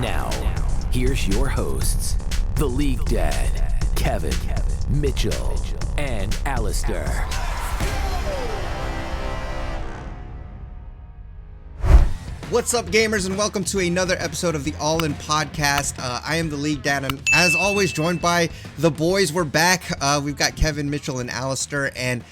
Now, here's your hosts, the League Dad, Kevin, Mitchell, and Alistair. What's up, gamers, and welcome to another episode of the All In Podcast. I am the League Dad, and as always, joined by the boys. We're back. We've got Kevin, Mitchell, and Alistair, and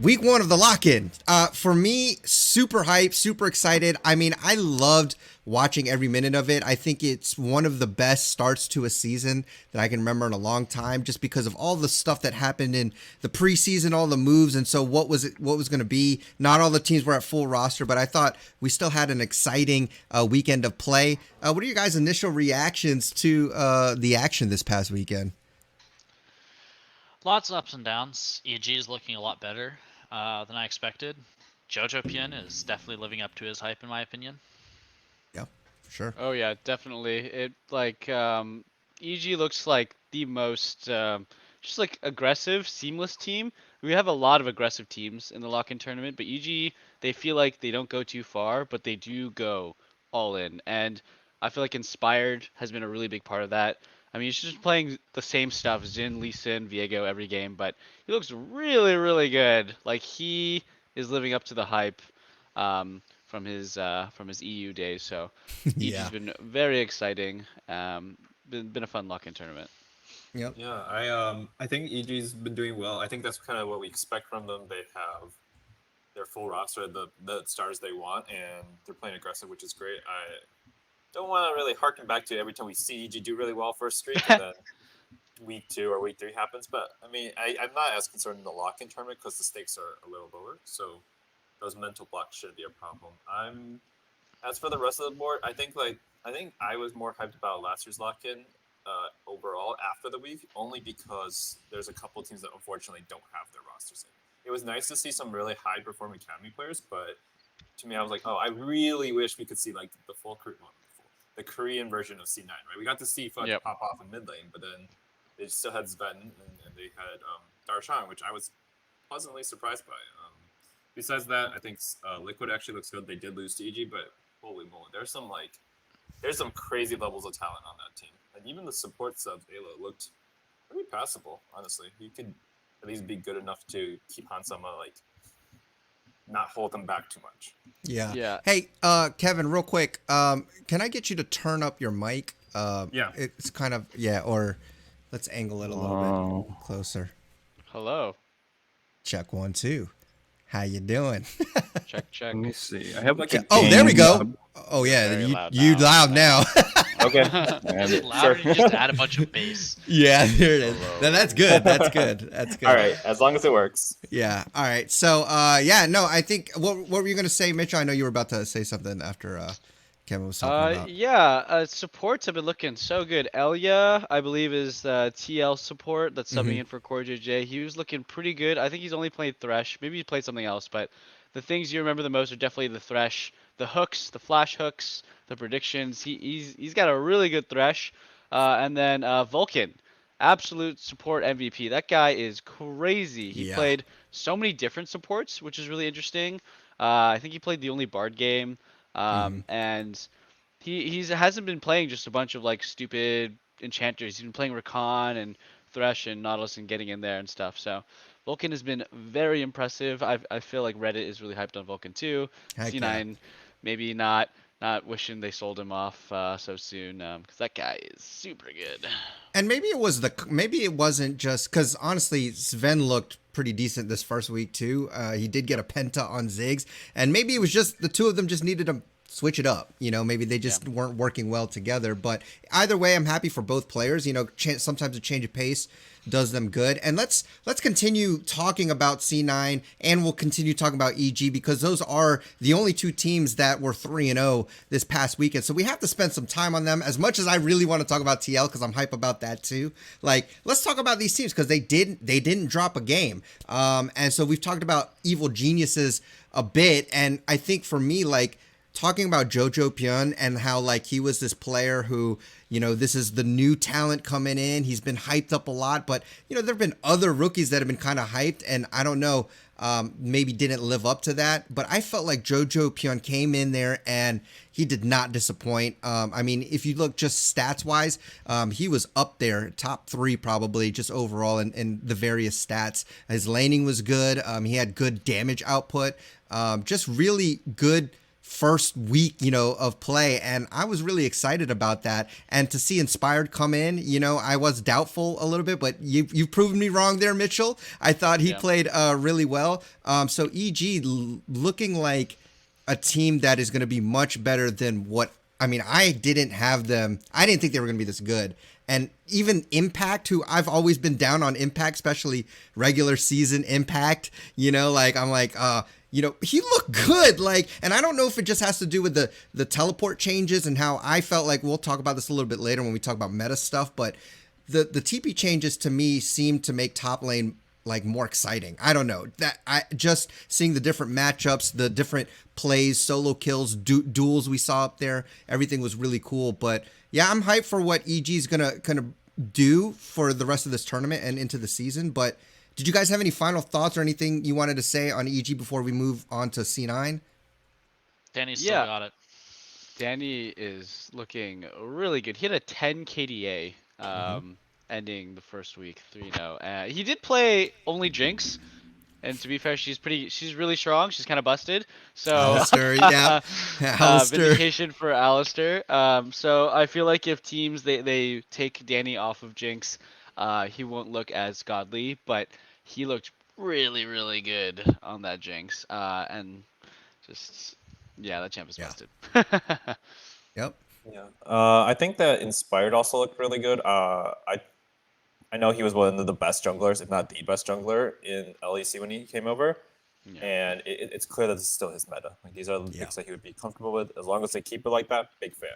week one of the lock-in. For me, super hyped, super excited. I mean, I loved watching every minute of it. I think it's one of the best starts to a season that I can remember in a long time, just because of all the stuff that happened in the preseason, all the moves, and so what was going to be. Not all the teams were at full roster, but I thought we still had an exciting weekend of play. What are your guys' initial reactions to the action this past weekend? Lots of ups and downs. EG is looking a lot better than I expected. Jojo Pien is definitely living up to his hype, in my opinion. Yeah, for sure. Oh yeah, definitely. It EG looks like the most just like aggressive, seamless team. We have a lot of aggressive teams in the lock-in tournament, but EG, they feel like they don't go too far, but they do go all in. And I feel like Inspired has been a really big part of that. I mean, he's just playing the same stuff, Xin, Lee Sin, Viego every game, but he looks really, really good. Like, he is living up to the hype from his EU days. So Yeah. EG's been very exciting. Been a fun lock-in tournament. Yep. Yeah, I think EG's been doing well. I think that's kind of what we expect from them. They have their full roster, the stars they want, and they're playing aggressive, which is great. I don't want to really harken back to every time we see EG do really well for a streak, and then week 2 or week 3 happens. But I mean, I'm not as concerned in the lock-in tournament because the stakes are a little lower, so those mental blocks shouldn't be a problem. As for the rest of the board, I think I was more hyped about last year's lock-in overall after the week, only because there's a couple of teams that unfortunately don't have their rosters in. It was nice to see some really high-performing academy players, but to me, I was like, oh, I really wish we could see like the Korean version of C9, right? We got to see Fudge pop off in mid lane, but then they still had Sven and they had Darshan, which I was pleasantly surprised by. Besides that, I think Liquid actually looks good. They did lose to EG, but holy moly, there's some crazy levels of talent on that team. And even the support sub, Ayla, looked pretty passable, honestly. He could at least be good enough to keep Hansama, like, not hold them back too much. Yeah. Hey, Kevin, real quick, can I get you to turn up your mic? Yeah. It's kind of, or let's angle it a little bit closer. Hello. Check 1, 2. How you doing? Check. Let me see. I have like a there we go. Oh yeah, you loud now. Okay. Is it louder? You just add a bunch of bass. Yeah, there it is. That's good. That's good. All right, as long as it works. Yeah. All right. So, I think what were you going to say, Mitch? I know you were about to say something after Kevin was talking about. Supports have been looking so good. Elia, I believe, is TL support that's subbing in for Core JJ. He was looking pretty good. I think he's only played Thresh. Maybe he played something else, but the things you remember the most are definitely the Thresh, the hooks, the flash hooks, the predictions. He's got a really good Thresh. And then Vulcan, absolute support MVP. That guy is crazy. He played so many different supports, which is really interesting. I think he played the only Bard game. And he hasn't been playing just a bunch of like stupid enchanters. He's been playing Rakan and Thresh and Nautilus and getting in there and stuff. So Vulcan has been very impressive. I feel like Reddit is really hyped on Vulcan too. C9 maybe not wishing they sold him off so soon because that guy is super good. And maybe it wasn't just because honestly Sven looked pretty decent this first week too. He did get a penta on Ziggs, and maybe it was just the two of them just needed to switch it up. Maybe they just weren't working well together. But either way, I'm happy for both players. Sometimes a change of pace does them good. And let's continue talking about C9, and we'll continue talking about EG because those are the only two teams that were 3-0 this past weekend. So we have to spend some time on them. As much as I really want to talk about TL because I'm hype about that too. Like, let's talk about these teams because they didn't drop a game. And so we've talked about Evil Geniuses a bit, and I think for me, like, talking about Jojo Pyun and how like he was this player who, this is the new talent coming in. He's been hyped up a lot, but there've been other rookies that have been kind of hyped, and I don't know, maybe didn't live up to that. But I felt like Jojo Pyun came in there and he did not disappoint. I mean, if you look just stats wise, he was up there, top 3 probably, just overall in the various stats. His laning was good. He had good damage output. Just really good first week, of play, and I was really excited about that. And to see Inspired come in, I was doubtful a little bit, but you've proven me wrong there, Mitchell. I thought he played really well. So EG looking like a team that is going to be much better than what, I mean, I didn't think they were going to be this good. And even Impact, who I've always been down on Impact, especially regular season Impact, he looked good. And I don't know if it just has to do with the teleport changes and how I felt like, we'll talk about this a little bit later when we talk about meta stuff, but the TP changes to me seem to make top lane more exciting. I don't know, that I just seeing the different matchups, the different plays, solo kills, duels we saw up there, everything was really cool. But yeah, I'm hyped for what EG's gonna kind of do for the rest of this tournament and into the season. But did you guys have any final thoughts or anything you wanted to say on EG before we move on to C9? Danny's still got it. Danny is looking really good. He had a 10 KDA ending the first week, 3-0. He did play only Jinx, and to be fair, she's really strong. She's kind of busted. So Alistair, yeah. Alistair. Vindication for Alistair. So I feel like if teams they take Danny off of Jinx, he won't look as godly, but he looked really, really good on that Jinx. And just, that champ is busted. Yep. Yeah. I think that Inspired also looked really good. I know he was one of the best junglers, if not the best jungler in LEC when he came over. Yeah. And it's clear that this is still his meta. These are the picks that he would be comfortable with. As long as they keep it like that, big fan.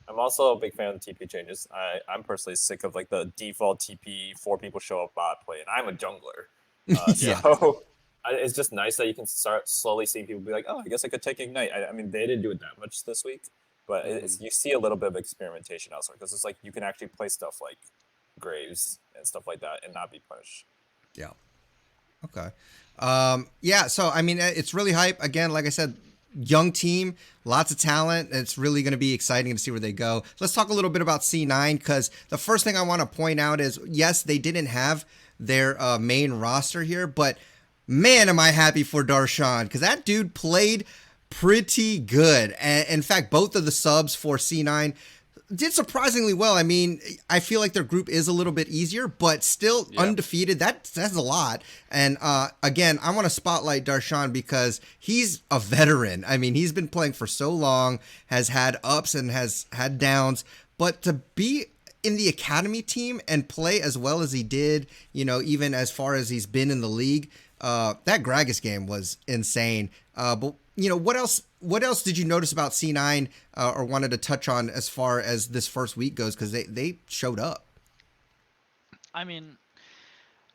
I'm also a big fan of TP changes. I'm personally sick of the default TP 4 people show up bot play, and I'm a jungler. So it's just nice that you can start slowly seeing people be like, oh, I guess I could take Ignite. I mean, they didn't do it that much this week, but you see a little bit of experimentation elsewhere, because it's you can actually play stuff like Graves and stuff like that and not be punished. Yeah. Okay. So I mean, it's really hype. Again, like I said, young team, lots of talent. It's really going to be exciting to see where they go. Let's talk a little bit about C9, because the first thing I want to point out is, yes, they didn't have their main roster here, but man, am I happy for Darshan, because that dude played pretty good. And in fact, both of the subs for C9 did surprisingly well. I mean, I feel like their group is a little bit easier, but still undefeated. That's a lot. And again, I want to spotlight Darshan because he's a veteran. I mean, he's been playing for so long, has had ups and has had downs, but to be in the academy team and play as well as he did, even as far as he's been in the league, that Gragas game was insane. But what else did you notice about C9 or wanted to touch on as far as this first week goes? Because they showed up. I mean,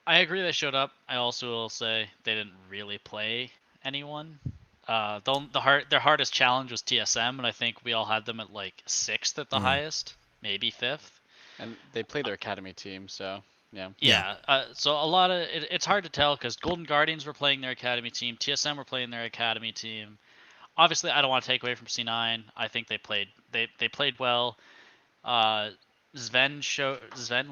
I agree they showed up. I also will say they didn't really play anyone. Their hardest challenge was TSM, and I think we all had them at 6th at the highest, maybe 5th. And they played their academy team, so yeah. So a lot of it's hard to tell because Golden Guardians were playing their academy team, TSM were playing their academy team. Obviously, I don't want to take away from C9. I think they played well. Sven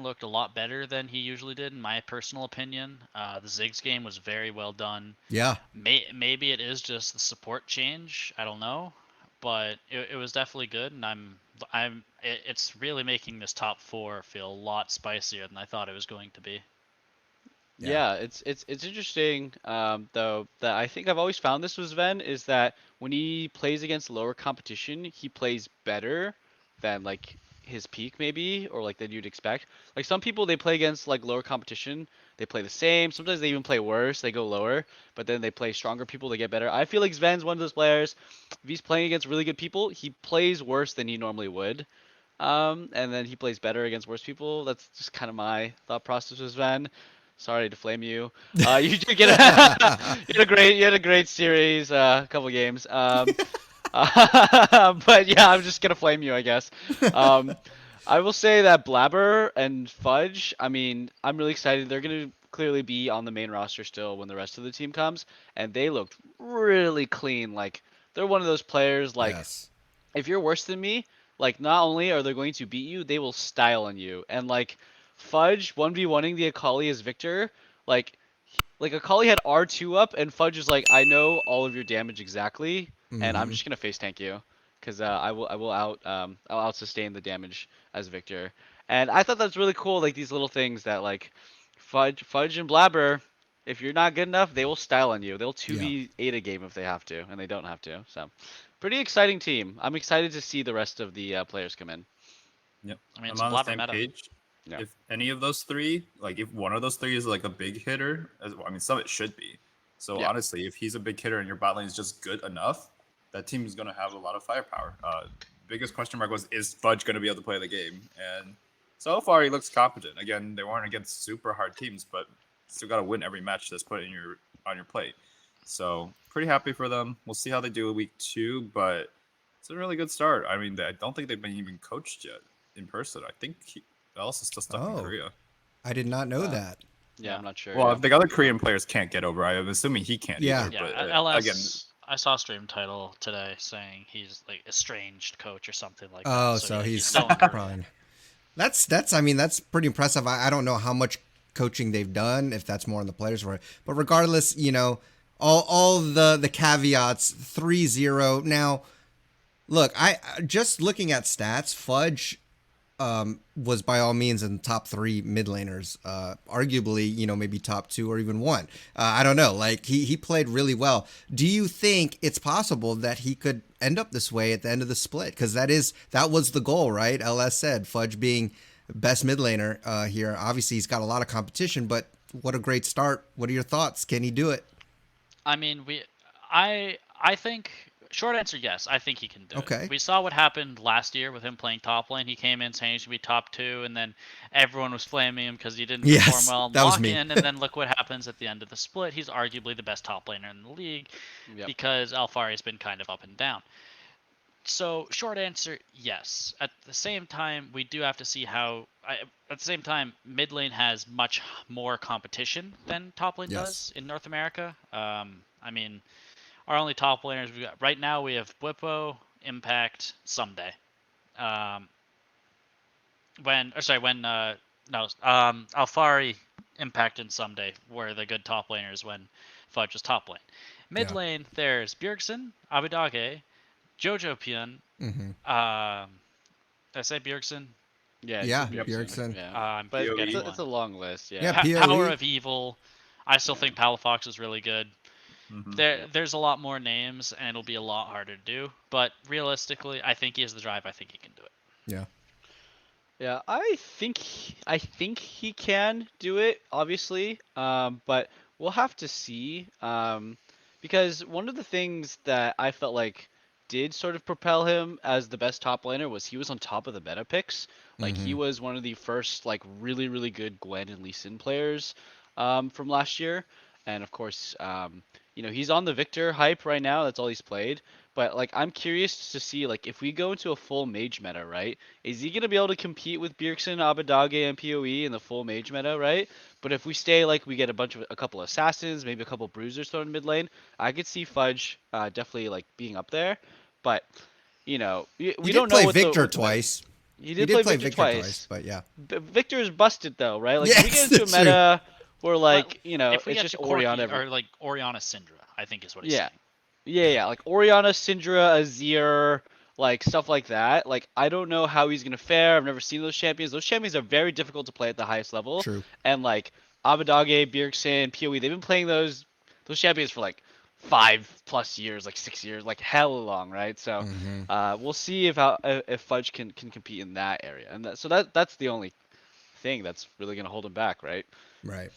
looked a lot better than he usually did, in my personal opinion. The Ziggs game was very well done. Yeah. Maybe it is just the support change. I don't know, but it was definitely good, and it's really making this top 4 feel a lot spicier than I thought it was going to be. Yeah, it's interesting, though, that I think I've always found this with Sven is that when he plays against lower competition, he plays better than his peak maybe, or than you'd expect. Some people, they play against lower competition, they play the same. Sometimes they even play worse, they go lower, but then they play stronger people, they get better. I feel like Sven's one of those players. If he's playing against really good people, he plays worse than he normally would. And then he plays better against worse people. That's just kind of my thought process with Sven. Sorry to flame you. You did get you had a great series, a couple games. But yeah, I'm just gonna flame you, I guess. I will say that Blabber and Fudge, I mean, I'm really excited. They're gonna clearly be on the main roster still when the rest of the team comes, and they looked really clean. Like they're one of those players. Like Yes. if you're worse than me, like not only are they going to beat you, they will style on you. And like Fudge 1v1ing the Akali as Victor, like Akali had R2 up, and Fudge is like, I know all of your damage exactly, and I'm Mm-hmm. just gonna face tank you, cause I'll out sustain the damage as Victor. And I thought that's really cool, like these little things that like Fudge and Blabber, if you're not good enough, they will style on you. They'll Yeah. 2v8 a game if they have to, and they don't have to. So, pretty exciting team. I'm excited to see the rest of the players come in. Yep. I mean, I'm it's a on the blabber same meta. page. Yeah. If any of those three, like if one of those three is like a big hitter, I mean, some it should be. So Yeah. honestly, if he's a big hitter and your bot lane is just good enough, that team is going to have a lot of firepower. Biggest question mark was, is Fudge going to be able to play the game? And so far, he looks competent. Again, they weren't against super hard teams, but still got to win every match that's put in your on your plate. So pretty happy for them. We'll see how they do week 2, but it's a really good start. I mean, I don't think they've been even coached yet in person. I think Ellis is still stuck in Oh, Korea. I did not know Uh, that. Yeah, I'm not sure. Well, Yeah. if the other Korean players can't get over, I'm assuming he can't Yeah. either. Yeah, But again, LS. I saw a stream title today saying he's like estranged coach or something like that. Oh, So so yeah, he's he's still in Korea. probably. That's. I mean, that's pretty impressive. I don't know how much coaching they've done, if that's more on the players for it. But regardless, all the caveats. 3-0. Now, look, I just looking at stats, Fudge was by all means in the top 3 mid laners, arguably, maybe top 2 or even 1. I don't know. Like he played really well. Do you think it's possible that he could end up this way at the end of the split? Because that was the goal, right? LS said Fudge being best mid laner here. Obviously, he's got a lot of competition, but what a great start. What are your thoughts? Can he do it? I mean, I think short answer yes. I think he can do Okay. it. We saw what happened last year with him playing top lane. He came in saying he should be top 2, and then everyone was flaming him because he didn't perform Yes, well in that was me. lock-in. And then look what happens at the end of the split. He's arguably the best top laner in the league Yep. because Alfari's been kind of up and down. So short answer, yes. At the same time, we do have to see how. At the same time, mid lane has much more competition than top lane Yes. does in North America. I mean, our only top laners we got right now we have Bwipo, Impact, Someday. Um, when Alfari, Impact, and Someday were the good top laners when Fudge was top lane. Mid Yeah. lane, there's Bjergsen, Abidage, Jojo Pian. Mm-hmm. Did I say Bjergsen? Yeah. Yeah, Bjergsen. Bjergsen. Yeah. I'm But forgetting it's a one. long list. Yeah. Yeah, Power PoE. of Evil. I still think Palafox is really good. There's a lot more names, and it'll be a lot harder to do. But realistically, I think he has the drive. I think he can do it. Yeah. Yeah, I think he can do it, obviously. But we'll have to see. Because one of the things that I felt like did sort of propel him as the best top laner was he was on top of the meta picks. Like he Mhm. was one of the first like really good Gwen and Lee Sin players from last year. And of course, he's on the Victor hype right now. That's all he's played. But like I'm curious to see like if we go into a full mage meta, right? Is he gonna be able to compete with Bjergsen, Abadage, and PoE in the full mage meta, right? But if we stay like we get a couple assassins, maybe a couple bruisers thrown in mid lane, I could see Fudge definitely like being up there. But we He did don't know play what Victor what the meta. twice. He He did did play play Victor Victor twice. but yeah. Victor is busted though, right? Like if we Yes, get into a that's true. meta where like But if we it's get just to Oriana Corki or like Oriana Syndra, I think is what he's yeah. saying. Yeah, like Oriana, Syndra, Azir, like stuff like that. Like I don't know how he's gonna fare. I've never seen those champions. Those champions are very difficult to play at the highest level. True. And like Abadage, Bjergsen, PoE, they've been playing those champions for like 5+ years, like 6 years, like hella long, right? So Mhm. we'll see if Fudge can compete in that area. And that's the only thing that's really gonna hold him back, right? Right.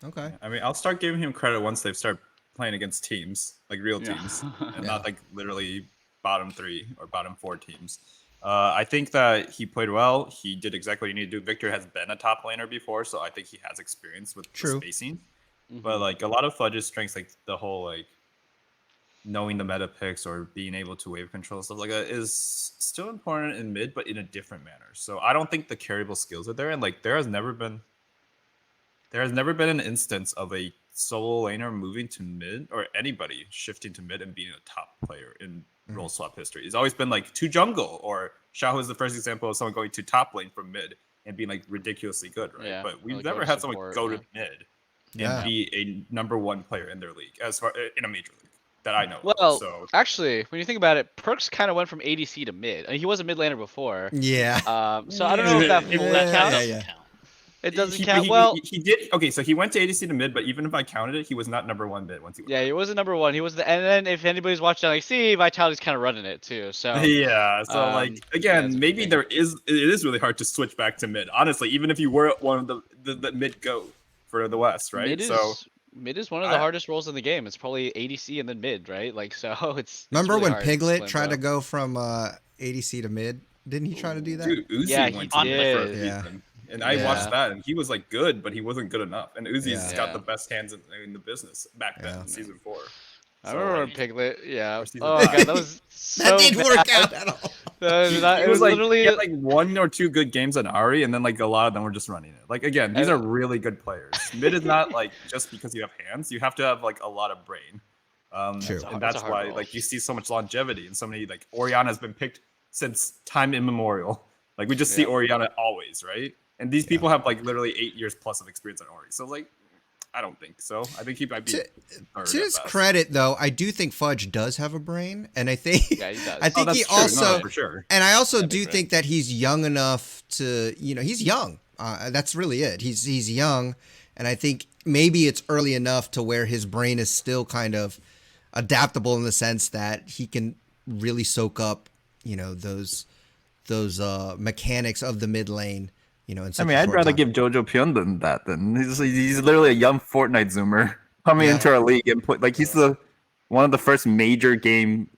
Okay. I mean, I'll start giving him credit once they start playing against teams, like real Yeah. teams, and Yeah. not like literally bottom 3 or bottom 4 teams. I think that he played well. He did exactly what he needed to do. Victor has been a top laner before, so I think he has experience with True. the spacing. Mhm. But like a lot of Fudge's strengths, like the whole like knowing the meta picks or being able to wave control stuff like that is still important in mid, but in a different manner. So I don't think the carryable skills are there, and like there has never been an instance of a solo laner moving to mid or anybody shifting to mid and being a top player in role swap history. It's always been like to jungle, or Xiao is the first example of someone going to top lane from mid and being like ridiculously good, right? Yeah, but we've like never go had support, someone go to mid and be a #1 player in their league as far in a major league that I know of. Well, So actually, when you think about it, Perks kind of went from ADC to mid. I mean, he was a mid laner before. Yeah. So I don't know if that fully That counts. doesn't count. It doesn't he, count. he, Well, he did. Okay, so he went to ADC to mid, but even if I counted it, he was not #1 mid once he went. yeah, he was the #1. He was the, and then if anybody's watching, like, see, Vitality's kind of running it too. So Yeah, so like again, it's a maybe thing. it is really hard to switch back to mid. Honestly, even if you were one of the mid go for the West, right? Mid is one of the hardest roles in the game. It's probably ADC and then mid, right? Like so, it's. Remember really when hard Piglet to tried to limbo. go from ADC to mid? Didn't he try to do that? Dude, Uzi Yeah, went he to mid for a did. season, and I watched that, and he was like good, but he wasn't good enough. And Uzi's got the best hands in the business back then, in season 4. I remember Piglet. Yeah. Or season Oh five. god, that was so That didn't work bad. out at all. It was like, literally he had like 1 or 2 good games on Ari, and then like a lot of them were just running it. Like again, these are really good players. Mid is not like just because you have hands. You have to have like a lot of brain. True. And that's why like you see so much longevity and so many like Orianna has been picked since time immemorial. Like we just see Orianna always, right? And these people have like literally 8 years plus of experience on Ori. So like I don't think so. I think he might be. To his credit, though, I do think Fudge does have a brain, and I think he does. I think he also, for sure. And I also do think that he's young enough to, he's young. That's really it. He's young, and I think maybe it's early enough to where his brain is still kind of adaptable in the sense that he can really soak up, those mechanics of the mid lane. I'd rather give Jojo Pion than that. Then he's literally a young Fortnite zoomer coming into our league and he's one of the first major game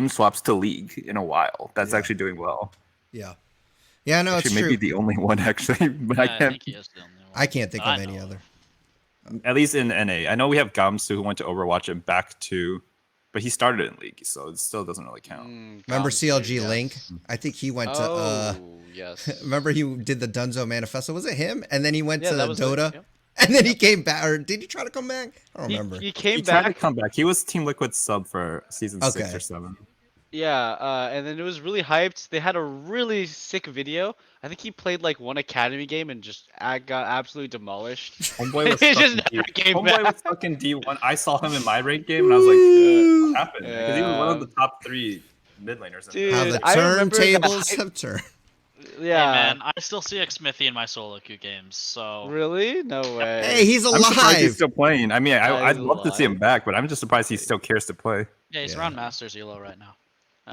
swaps to league in a while. That's actually doing well. Yeah, no, actually, it's maybe true. the only one actually, but I think he is the only one. I can't think of any other. At least in NA, I know we have Gamsu who went to Overwatch and back to. But he started in League, so it still doesn't really count. Remember CLG Link? I think he went to. Yes. Remember he did the Dunzo Manifesto? Was it him? And then he went to Dota, yep. and then he came back. Or did he try to come back? I don't remember. He came tried to back. come back. He was Team Liquid sub for season 6 or 7. Yeah, and then it was really hyped. They had a really sick video. I think he played like one academy game and just got absolutely demolished. Homeboy was He stuck just in never D1. came Homeboy back. was stuck in D1. I saw him in my raid game, and I was like, what happened? Because he was one of the top 3 mid laners. Dude, How the I remember turntables have turned. Yeah. Hey man, I still see Xmithy in my solo queue games, so Really? No way. Hey, he's I'm surprised he's alive. still playing. I mean, I'd he's love to see him alive. back, but I'm just surprised he still cares to play. yeah, he's around Masters Elo right now.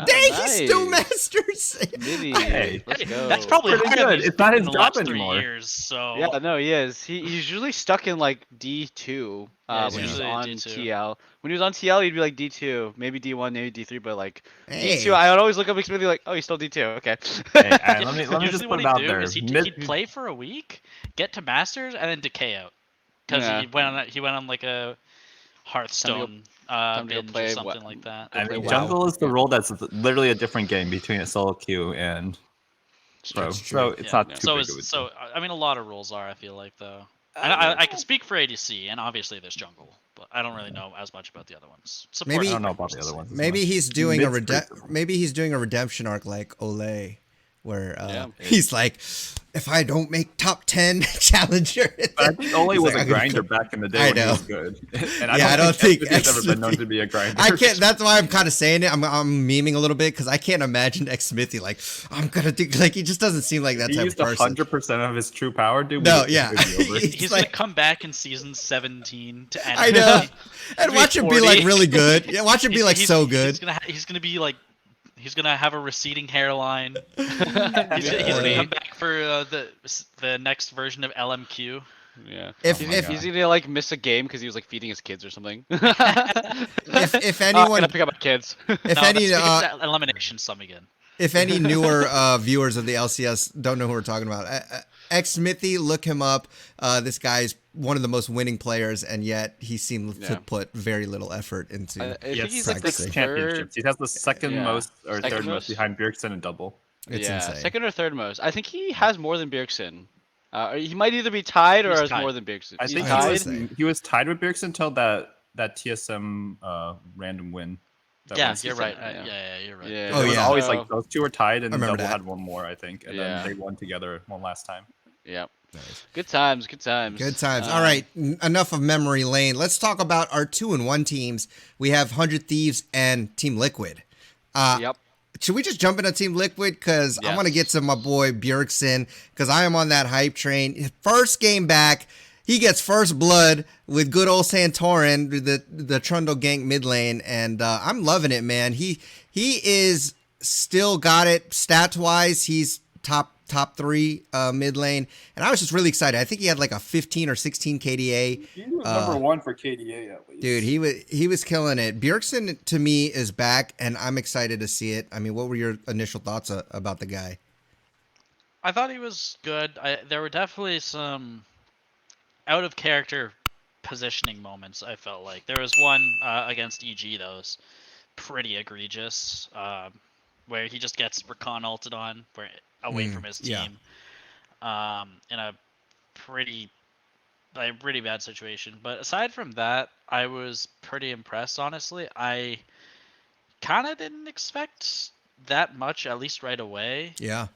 Dang, he's still nice. Masters. Midi. Hey. Let's go. That's probably Pretty higher than good. he's It's not been his in the last job 3 anymore. years, so Yeah, no, he is. He's usually stuck in like D2 Yeah, he's when he's usually on D2. TL. When he was on TL, he'd be like D2, maybe D1, maybe D3, but like Hey. D2, I would always look up Xmithy like, oh, he's still D2. Okay. Hey, Yeah, let me usually just what put it out he'd do there. is he'd play for a week, get to Masters, and then decay out because Yeah. he went on like a Hearthstone time to go binge play or something like that. I mean, WoW. jungle is the role that's literally a different game between a solo queue and pro. That's So true. it's not too so big of a so I mean a lot of rules are, I feel like, though. And I can speak for ADC, and obviously there's jungle, but I don't really know as much about the other ones. Support Maybe- I don't know about the other ones. as Maybe much. he's doing a Mid's pretty simple. maybe he's doing a redemption arc like Olay, where Yeah. he's like, if I don't make top 10 challenger, But I think Ole he's was like, a I'm gonna grinder go- back in the day I when he know. was good. And Yeah, I don't think Xmithy has ever been known Xmithy- to be a grinder. I can't. That's why I'm kind of saying it. I'm memeing a little bit because I can't imagine Xmithy like I'm gonna do. Like he just doesn't seem like that He type used of person. 100% of his true power, dude. No, yeah. He's It's gonna like- come back in season 17 to end. I know, and be watch him be 40. like really good. Yeah, watch him be like so good. He's gonna be like. He's gonna have a receding hairline. He's gonna come back for the next version of LMQ. Yeah. If He's gonna like miss a game because he was like feeding his kids or something. if I anyone gotta pick up my kids. if No, any that's because elimination sum again. if any newer viewers of the LCS don't know who we're talking about, Smithy, look him up. This guy's one of the most winning players, and yet he seemed to put very little effort into I think he's like the practicing. championships. He has the second most or Second third most behind Bjergsen in double. It's insane. Second or third most. I think he has more than Bjergsen. He might either be tied or He's has tied. more than Bjergsen. I He's think tied. he was tied with Bjergsen until that TSM random win. That Yeah, one you're season. right. Yeah, you're right. Yeah. Oh, It was yeah. always like those two were tied, and remember double that. had one more, I think, and Yeah. then they won together one last time. Yeah. Nice. Good times. Good times. Good times. All right, enough of memory lane. Let's talk about our 2-1 teams. We have 100 Thieves and Team Liquid. Yep. Should we just jump into Team Liquid? Because I want to get to my boy Bjergsen, because I am on that hype train. His first game back, he gets first blood with good old Santorin, the Trundle gank mid lane, and I'm loving it, man. He is still got it stats wise. He's top 3 mid lane, and I was just really excited. I think he had like a 15 or 16 KDA. He was number 1 for KDA at least. Dude, he was killing it. Bjergsen to me is back, and I'm excited to see it. I mean, what were your initial thoughts about the guy? I thought he was good. There were definitely some out of character positioning moments. I felt like there was one against EG that was pretty egregious, where he just gets recon ulted on away from his team, in a pretty bad situation. But aside from that, I was pretty impressed. Honestly, I kind of didn't expect that much, at least right away. Yeah.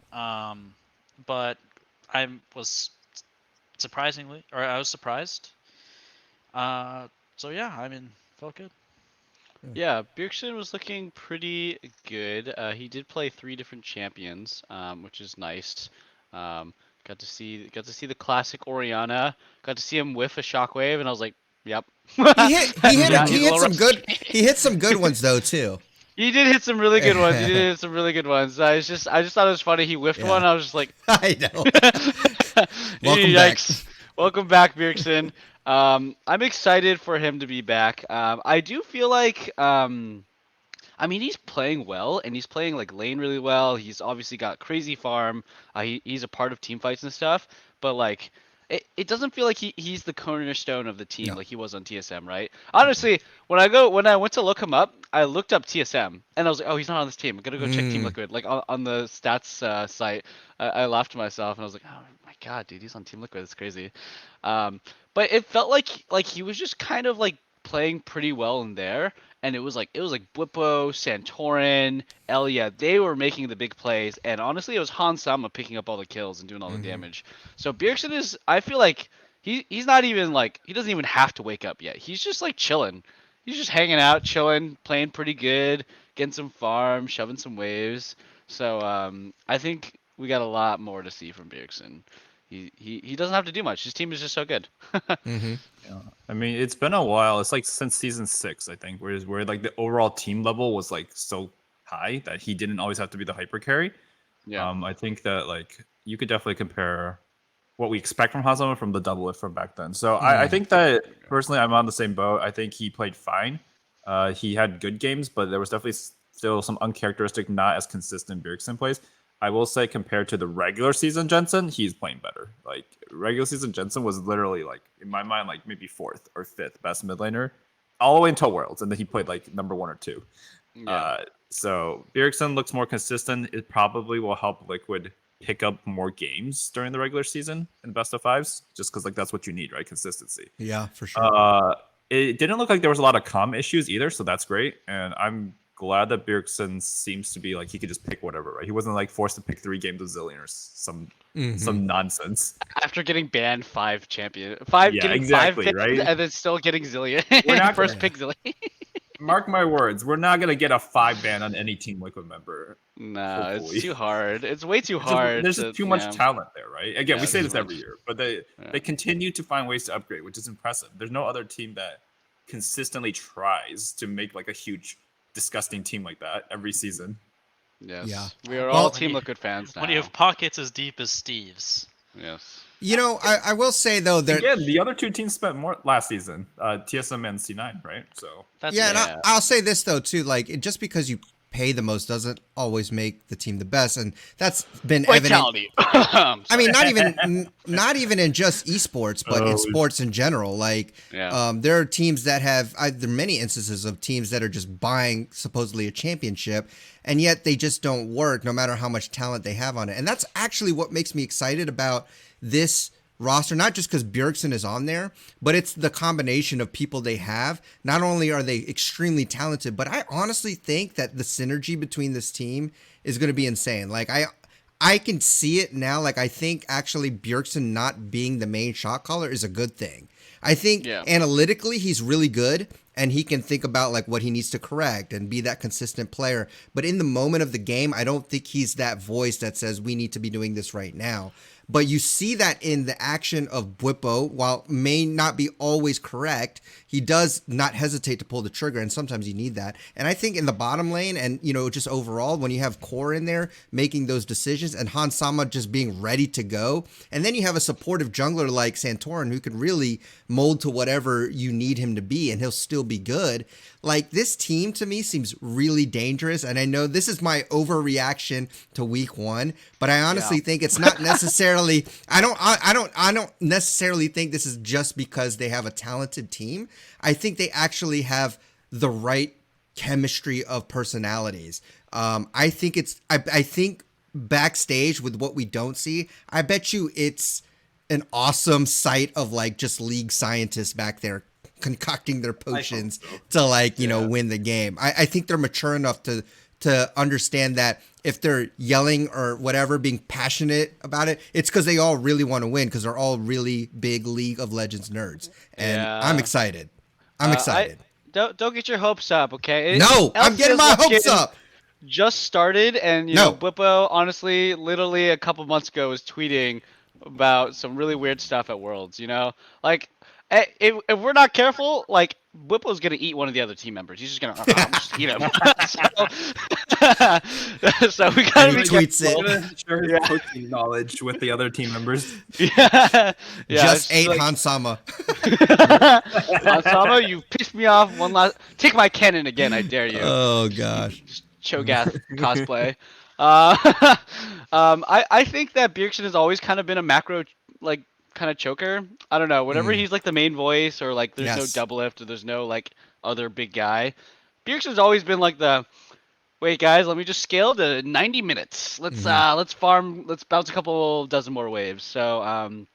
But I was surprised. So yeah, I mean, felt good. Yeah, Bjergsen was looking pretty good. He did play 3 different champions, which is nice. Got to see the classic Orianna. Got to see him whiff a shockwave, and I was like, "Yep." He hit some good ones though too. He did hit some really good ones. I just thought it was funny. He whiffed one. I was just like, I know. Welcome Yikes. Welcome back, Bjergsen. I'm excited for him to be back. I do feel like, I mean, he's playing well, and he's playing like lane really well. He's obviously got crazy farm. He's a part of team fights and stuff, but like, it doesn't feel like he's the cornerstone of the team like he was on TSM, right? Honestly, when I went to look him up, I looked up TSM, and I was like, oh, he's not on this team. I'm gonna go check Team Liquid. Like on the stats site, I laughed to myself, and I was like, oh my god, dude, he's on Team Liquid. It's crazy. But it felt like he was just kind of like playing pretty well in there, and it was like Bwipo, Santorin, Elia. They were making the big plays, and honestly, it was Hans Sama picking up all the kills and doing all the damage. So Bjergsen is, I feel like he's not even like, he doesn't even have to wake up yet. He's just like chilling. He's just hanging out, chilling, playing pretty good, getting some farm, shoving some waves. So I think we got a lot more to see from Bjergsen. He doesn't have to do much. His team is just so good. Yeah. I mean, it's been a while. It's like since season 6, I think, where like the overall team level was like so high that he didn't always have to be the hyper carry. Yeah. I think that like you could definitely compare what we expect from Hazama from the double lift from back then. So I think that personally, I'm on the same boat. I think he played fine. He had good games, but there was definitely still some uncharacteristic, not as consistent Bjergsen plays. I will say, compared to the regular season Jensen, he's playing better. Like regular season Jensen was literally like, in my mind, like maybe 4th or 5th best mid laner, all the way until Worlds, and then he played like number 1 or 2. Yeah. So Bjergsen looks more consistent. It probably will help Liquid pick up more games during the regular season in best of 5s, just because like that's what you need, right? Consistency. Yeah, for sure. It didn't look like there was a lot of comm issues either, so that's great. And I'm glad that Bjergsen seems to be like he could just pick whatever, right? He wasn't like forced to pick 3 games of Zillion or some nonsense. After getting banned 5 champion, exactly, 5 picks, right? and then still getting Zillion. We're not first pick Zillion. Mark my words, we're not gonna get a 5 ban on any Team Liquid member. No, hopefully. it's too hard. It's way too hard. There's just too much talent there, right? Again, Yeah, we say there's this every year, but they continue to find ways to upgrade, which is impressive. There's no other team that consistently tries to make like a huge, disgusting team like that every season. Yes. Yeah. We are Well, all Team Liquid fans now. When you have pockets as deep as Steve's. Yes. You know, I will say though that Again, the other 2 teams spent more last season, TSM and C9, right? So and I'll say this though too, like just because you pay the most doesn't always make the team the best, and that's been evident. Vitality. I mean, not even in just esports, but in sports in general. Like, Yeah. there are teams that have there are many instances of teams that are just buying supposedly a championship, and yet they just don't work, no matter how much talent they have on it. And that's actually what makes me excited about this roster, not just because Bjergsen is on there, but it's the combination of people they have. Not only are they extremely talented, but I honestly think that the synergy between this team is going to be insane. Like, I can see it now. Like, I think actually Bjergsen not being the main shot caller is a good thing. I think analytically he's really good, and he can think about like what he needs to correct and be that consistent player. But in the moment of the game, I don't think he's that voice that says we need to be doing this right now. But you see that in the action of Bwipo, while may not be always correct, he does not hesitate to pull the trigger, and sometimes you need that. And I think in the bottom lane, and just overall, when you have Core in there making those decisions, and Hansama just being ready to go, and then you have a supportive jungler like Santorin who can really mold to whatever you need him to be, and he'll still be good. Like, this team to me seems really dangerous, and I know this is my overreaction to week 1, but I honestly think it's not necessarily. I don't necessarily think this is just because they have a talented team. I think they actually have the right chemistry of personalities. I think I think backstage with what we don't see, I bet you it's an awesome sight of like just league scientists back there concocting their potions to like win the game. I think they're mature enough to understand that if they're yelling or whatever, being passionate about it, it's because they all really want to win, because they're all really big League of Legends nerds, and I'm excited. I'm excited. Don't get your hopes up, okay? No, I'm getting my hopes up. Just started, and Bwipo, honestly, literally a couple months ago was tweeting about some really weird stuff at Worlds. Like, if we're not careful, like, Whipple's gonna eat one of the other team members. He's just gonna just eat him. so we gotta be tweets it. Share his coaching knowledge with the other team members. Just ate like, Hansama. Hansama, you pissed me off. One last. Take my cannon again, I dare you. Oh gosh. Just Cho'Gath cosplay. I think that Bjergsen has always kind of been a macro like kind of choker. I don't know. Whenever he's like the main voice, or like there's no double lift, or there's no like other big guy, Bjergsen's always been like the wait guys, let me just scale to 90 minutes. Let's farm. Let's bounce a couple dozen more waves. So I'm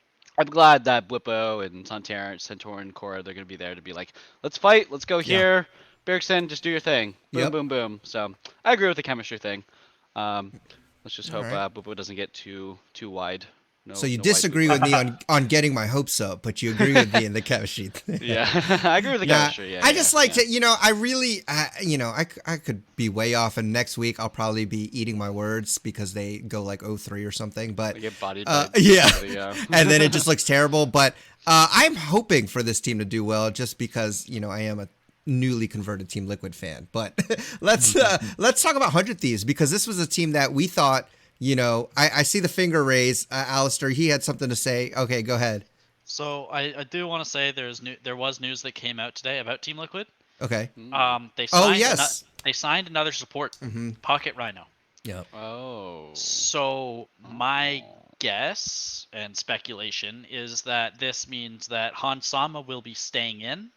glad that Bwipo and Santorin, Cora, they're gonna be there to be like, let's fight. Let's go here. Bjergsen, just do your thing. Boom, boom, boom. So I agree with the chemistry thing. Let's just hope Bwipo doesn't get too wide. So you disagree with me on getting my hopes up, but you agree with me in the chemistry thing. Yeah, I agree with the chemistry. Yeah, I just like to, I really, I could be way off, and next week I'll probably be eating my words because they go like 0-3 or something. But I get bodied. and then it just looks terrible. But I'm hoping for this team to do well, just because I am a newly converted Team Liquid fan. But let's talk about 100 Thieves, because this was a team that we thought. I see the finger raise. Alistair, he had something to say. Okay, go ahead. So I do want to say there was news that came out today about Team Liquid. Okay. They signed they signed another support, Pocket Rhino. Yeah. Oh. So my guess and speculation is that this means that Hansama will be staying in,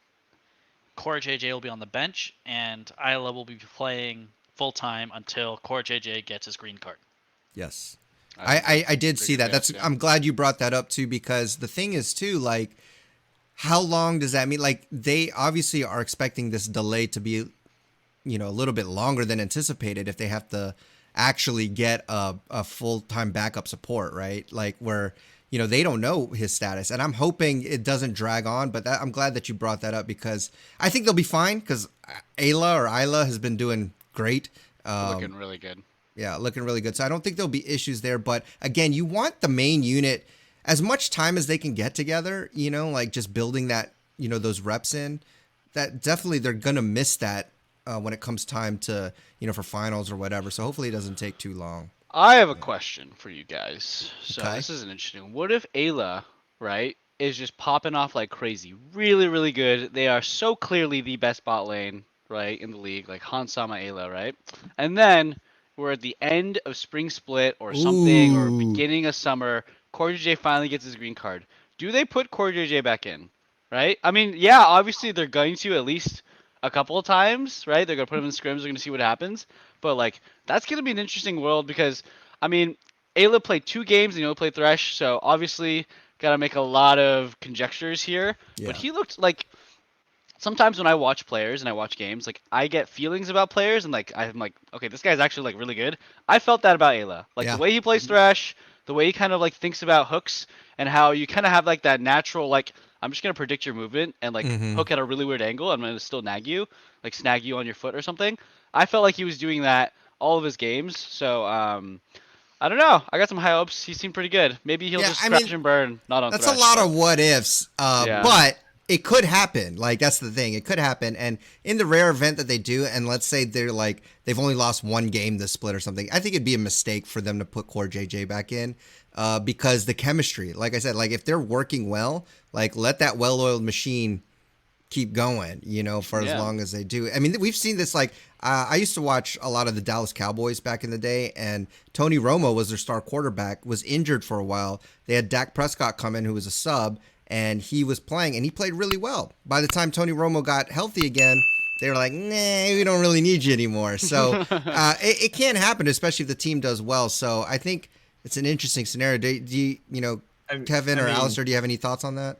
Core JJ will be on the bench, and Isla will be playing full time until Core JJ gets his green card. Yes. I did see that. I'm glad you brought that up too, because the thing is too, like, how long does that mean? Like, they obviously are expecting this delay to be, a little bit longer than anticipated if they have to actually get a full-time backup support, right? Like, where, they don't know his status. And I'm hoping it doesn't drag on, but I'm glad that you brought that up, because I think they'll be fine, because Isla has been doing great. Looking really good. Yeah, looking really good. So I don't think there'll be issues there. But again, you want the main unit as much time as they can get together, like just building that, those reps in. That definitely they're going to miss that when it comes time to, for finals or whatever. So hopefully it doesn't take too long. I have a question for you guys. So this is an interesting. What if Ayla, right, is just popping off like crazy? Really, really good. They are so clearly the best bot lane right, in the league, like Hansama Ayla, right? And then we're at the end of spring split or something, or Ooh. beginning of summer. Corey J finally gets his green card. Do they put Corey J back in? Right? I mean, yeah, obviously they're going to at least a couple of times, right? They're gonna put him in scrims. They're gonna see what happens. But like, that's gonna be an interesting world because, I mean, Ayla played 2 games and he only played Thresh, so obviously gotta make a lot of conjectures here. But Yeah. he looked like sometimes when I watch players and I watch games, like I get feelings about players and like I'm like, okay, this guy's actually like really good. I felt that about Ayla. Like the Yeah. way he plays Thresh, the way he kind of like thinks about hooks and how you kind of have like that natural like I'm just gonna predict your movement and like Mm-hmm. hook at a really weird angle. I'm gonna still nag you, like snag you on your foot or something. I felt like he was doing that all of his games. So I don't know. I got some high hopes. He seemed pretty good. Maybe he'll Yeah, just I mean, scratch and burn, not on that's a Thresh, lot but of what ifs, yeah. but it could happen. Like that's the thing; it could happen. And in the rare event that they do, and let's say they're like they've only lost 1 game this split or something, I think it'd be a mistake for them to put Core JJ back in, because the chemistry, like I said, like if they're working well, like let that well-oiled machine keep going, for as Yeah. long as they do. I mean, we've seen this like I used to watch a lot of the Dallas Cowboys back in the day, and Tony Romo was their star quarterback, was injured for a while. They had Dak Prescott come in, who was a sub, and he was playing, and he played really well. By the time Tony Romo got healthy again, they were like, nah, we don't really need you anymore. So it can happen, especially if the team does well. So I think it's an interesting scenario. Do you, Kevin I or mean, Alistair, do you have any thoughts on that?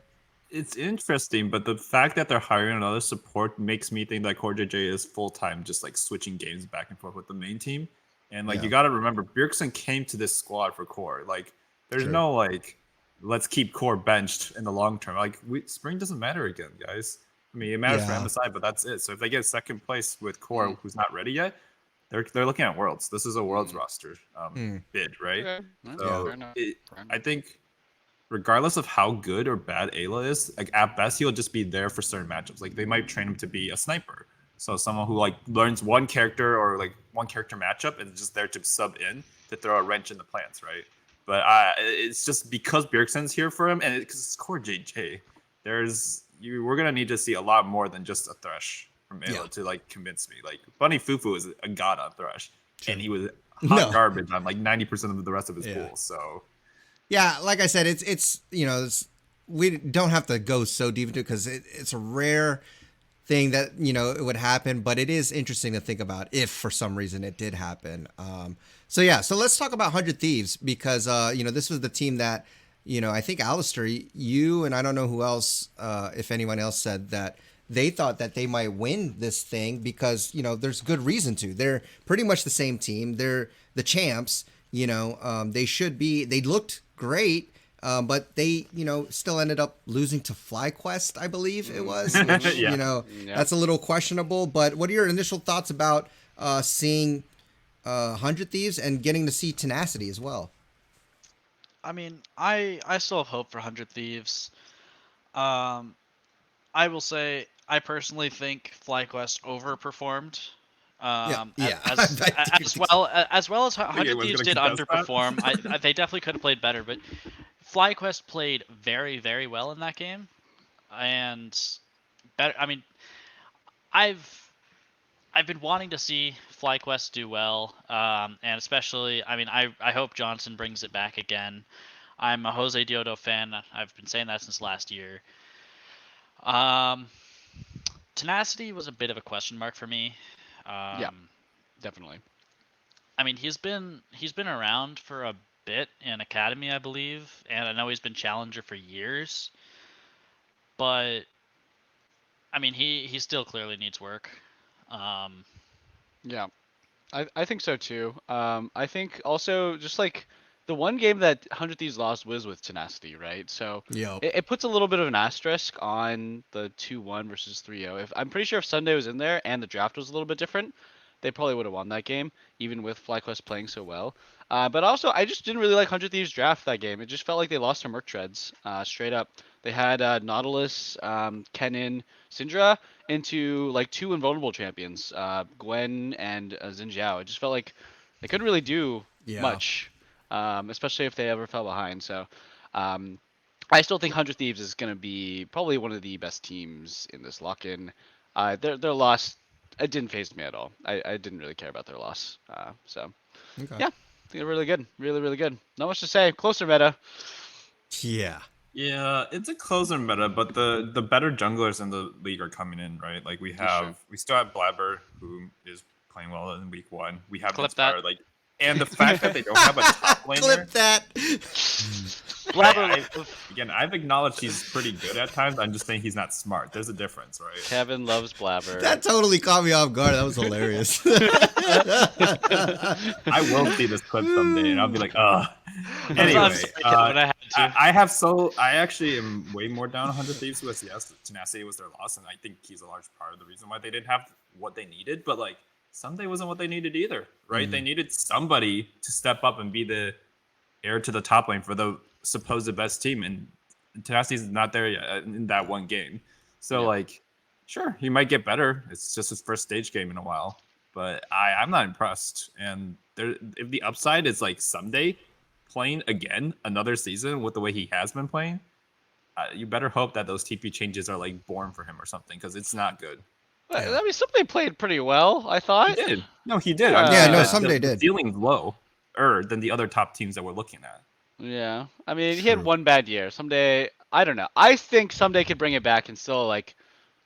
it's interesting, but the fact that they're hiring another support makes me think that Core JJ is full time, just like switching games back and forth with the main team. And like Yeah. you got to remember, Bjergsen came to this squad for Core. Like, there's True. no like, let's keep Core benched in the long term. Like, spring doesn't matter again, guys. I mean, it matters for Yeah. MSI, but that's it. So if they get second place with Core, who's not ready yet, they're looking at Worlds. This is a Worlds roster bid, right? Okay. Yeah, So fair enough. I think regardless of how good or bad Ayla is, like at best he'll just be there for certain matchups. Like they might train him to be a sniper. So someone who like learns one character or like one character matchup and is just there to sub in to throw a wrench in the plans, right? But it's just because Bjergsen's here for him and because it's core JJ, we're gonna need to see a lot more than just a Thresh from Ayla Yeah. to like convince me. Like Bunny Fufu is a god on Thresh, and he was hot No. garbage on like 90% of the rest of his Yeah. pool. So Yeah, like I said, it's we don't have to go so deep into it because it's a rare thing that it would happen, but it is interesting to think about if for some reason it did happen. So let's talk about 100 Thieves because this was the team that I think Alistair, you and I don't know who else, if anyone else said that they thought that they might win this thing because there's good reason to. They're pretty much the same team. They're the champs. They should be. They looked great, but they, still ended up losing to FlyQuest, I believe it was. Which, Yeah. That's a little questionable. But what are your initial thoughts about seeing 100 Thieves and getting to see Tenacity as well? I mean, I still have hope for 100 Thieves. I will say I personally think FlyQuest overperformed. Yeah. As as well as think 100 anyone's Thieves gonna did contest that. underperform. They definitely could have played better, but FlyQuest played very very well in that game, and better. I mean, I've I've been wanting to see FlyQuest do well, and especially, I mean, I hope Johnson brings it back again. I'm a Jose Diodo fan. I've been saying that since last year. Um, Tenacity was a bit of a question mark for me. Yeah, Um, definitely. I mean, he's been around for a bit in Academy, I believe, and I know he's been challenger for years. But I mean, he still clearly needs work. Um, Yeah, I think so too. I think also just like the one game that 100 Thieves lost was with Tenacity, right? So Yep. it puts a little bit of an asterisk on the 2-1 versus 3-0. If I'm pretty sure if Sunday was in there and the draft was a little bit different, they probably would have won that game, even with FlyQuest playing so well. But also, I just didn't really like 100 Thieves draft that game. It just felt like they lost to Merc Treads, straight up. They had Nautilus, Kennen, Syndra into like 2 invulnerable champions, Gwen and Xin Zhao. It just felt like they couldn't really do Yeah. much, especially if they ever fell behind. So um, I still think 100 Thieves is going to be probably one of the best teams in this lock-in. Their loss it didn't faze me at all. I didn't really care about their loss. So Okay. yeah, I think they're really good. Really, really good. Not much to say. Closer meta. Yeah. Yeah, it's a closer meta, but the better junglers in the league are coming in, right? Like we still have Blabber, who is playing well in week 1. We have Clip that. Inspire, like, and the fact that they don't have a top laner. Clip that. Blabber. Again, I've acknowledged he's pretty good at times. I'm just saying he's not smart. There's a difference, right? Kevin loves Blabber. That totally caught me off guard. That was hilarious. I will see this clip someday, and I'll be like, ugh. I'm Anyway, sorry, but I had to. I actually am way more down 100 Thieves with yes, tenacity was their loss, and I think he's a large part of the reason why they didn't have what they needed. But like, Sunday wasn't what they needed either, right? They needed somebody to step up and be the heir to the top lane for the supposed best team, and Tenacity's not there yet in that one game. So like, sure, he might get better. It's just his first stage game in a while, but I'm not impressed. And if the upside is like someday playing again another season with the way he has been playing, you better hope that those TP changes are like born for him or something, because it's not good. I mean, Someday played pretty well, I thought. He did. No, he did. Someday did. The ceiling's lower than the other top teams that we're looking at. Yeah. I mean, he had one bad year. Someday, I don't know. I think Someday could bring it back and still, like,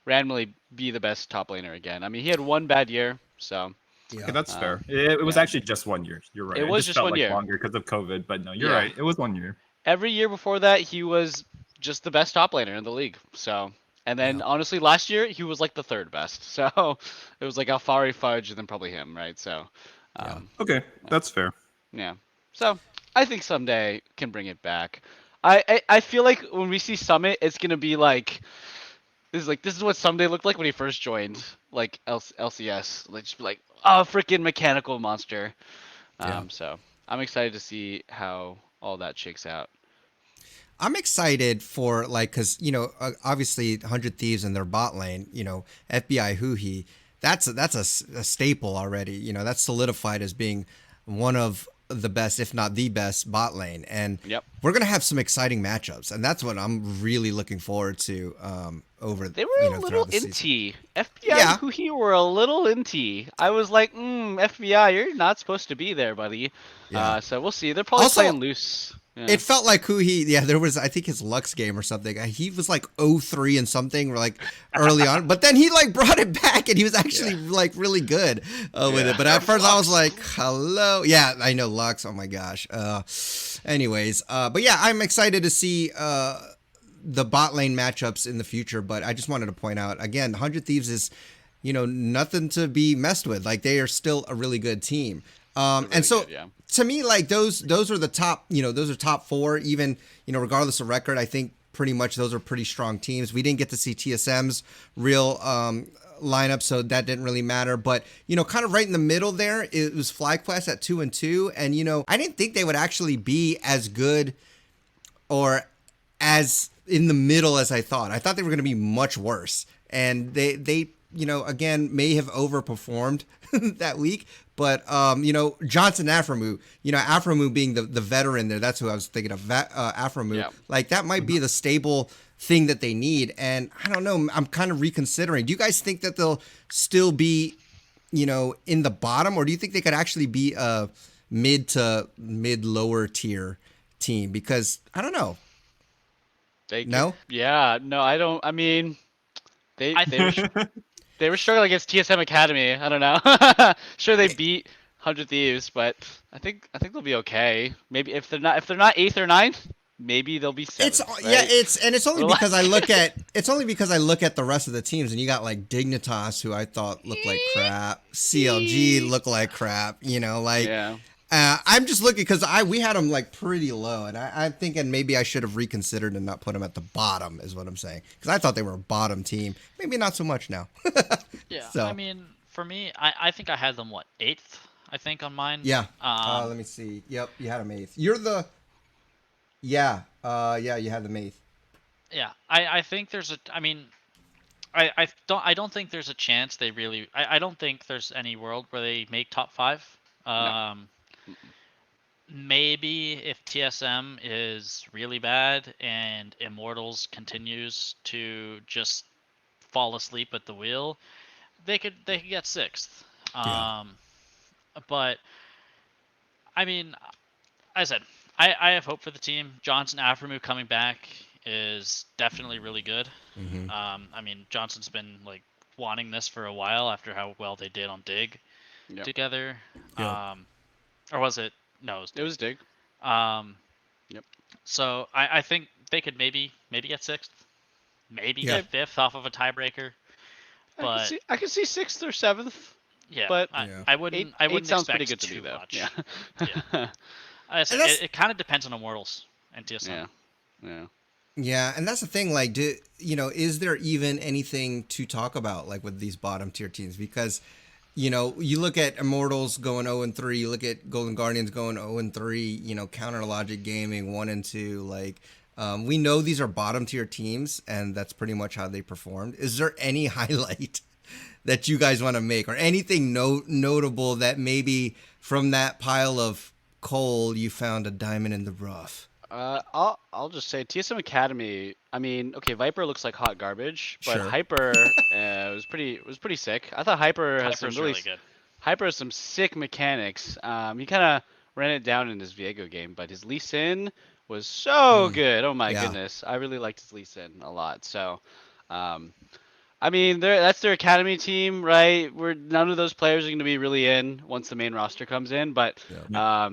randomly be the best top laner again. I mean, he had one bad year, so. Yeah, okay, that's fair. It was actually just 1 year. You're right. It was just felt 1 like year. Longer because of COVID, but no, you're right. It was 1 year. Every year before that, he was just the best top laner in the league. So, and then honestly, last year he was like the third best. So it was like Alfari, Fudge, and then probably him, right? So, Okay, that's fair. yeah. So I think Someday can bring it back. I feel like when we see Summit, it's gonna be like this is what Someday looked like when he first joined like LCS. Like just be like, oh, freaking mechanical monster. So I'm excited to see how all that shakes out. I'm excited for like, cause obviously 100 Thieves in their bot lane, FBI Huhi, that's a staple already. That's solidified as being one of the best, if not the best bot lane. And we're going to have some exciting matchups. And that's what I'm really looking forward to They were a little inty. FBI Huhi were a little inty. I was like, FBI, you're not supposed to be there, buddy. Yeah. So we'll see. They're probably playing loose. Yeah. It felt like there was, I think his Lux game or something. He was like 0-3 and something, like early on, but then he like brought it back and he was actually like really good with it. But at first I was like, hello. Yeah, I know Lux. Oh my gosh. Anyways, but yeah, I'm excited to see the bot lane matchups in the future. But I just wanted to point out again, 100 Thieves is, nothing to be messed with. Like they are still a really good team. And so to me, like those are the top, those are top 4, even, regardless of record. I think pretty much those are pretty strong teams. We didn't get to see TSM's real lineup, so that didn't really matter. But, kind of right in the middle there, it was FlyQuest at 2-2. And, I didn't think they would actually be as good or as in the middle as I thought. I thought they were going to be much worse. And they again, may have overperformed that week. But, Johnson Aframu, Aframu being the veteran there, that's who I was thinking of, Aframu. Yeah. Like, that might be the stable thing that they need. And I don't know, I'm kind of reconsidering. Do you guys think that they'll still be, in the bottom? Or do you think they could actually be a mid to mid-lower tier team? Because, I don't know. No? Yeah, no, I don't. I mean, they were struggling against TSM Academy. I don't know. Sure, they beat 100 Thieves, but I think they'll be okay. Maybe if they're not 8th or 9th, maybe they'll be 7th. It's only because I look at the rest of the teams, and you got like Dignitas, who I thought looked like crap. CLG looked like crap. I'm just looking because we had them like pretty low, and I'm thinking maybe I should have reconsidered and not put them at the bottom, is what I'm saying, because I thought they were a bottom team. Maybe not so much now. Yeah, so. I mean, for me, I think I had them 8th. I think on mine. Yeah. Let me see. Yep, you had them 8th. You're the. Yeah. You had them 8th. Yeah, I think there's a. I mean, I don't think there's a chance they really. I don't think there's any world where they make top 5. No. Maybe if TSM is really bad and Immortals continues to just fall asleep at the wheel, they could get 6th. Yeah. But I mean, I said I have hope for the team. Johnson Aframu coming back is definitely really good. Hmm. I mean, Johnson's been like wanting this for a while after how well they did on Dig Yep. together. Yeah. Or was it? No, it was It was Dig. Um, Yep. so I think they could maybe get 6th, maybe Yeah. get 5th off of a tiebreaker. But I could see 6th or 7th, yeah, but Yeah. I eight wouldn't sounds pretty expect good to me too though. much. Yeah. Yeah, And that's it kind of depends on Immortals and TSM. Yeah. Yeah. Yeah, and that's the thing. Like, is there even anything to talk about like with these bottom tier teams? Because, you look at Immortals going 0-3, you look at Golden Guardians going 0-3. Counter Logic Gaming 1-2. Like, we know these are bottom tier teams, and that's pretty much how they performed. Is there any highlight that you guys want to make, or anything notable that maybe from that pile of coal you found a diamond in the rough? I'll just say TSM Academy. I mean, okay, Viper looks like hot garbage, but Sure. Hyper was pretty sick. I thought Hyper has some Hyper's really really good. Hyper has some sick mechanics. He kind of ran it down in his Viego game, but his Lee Sin was so good. Oh my Yeah. goodness, I really liked his Lee Sin a lot. So, um, I mean, that's their academy team, right? None of those players are going to be really in once the main roster comes in, but Yeah.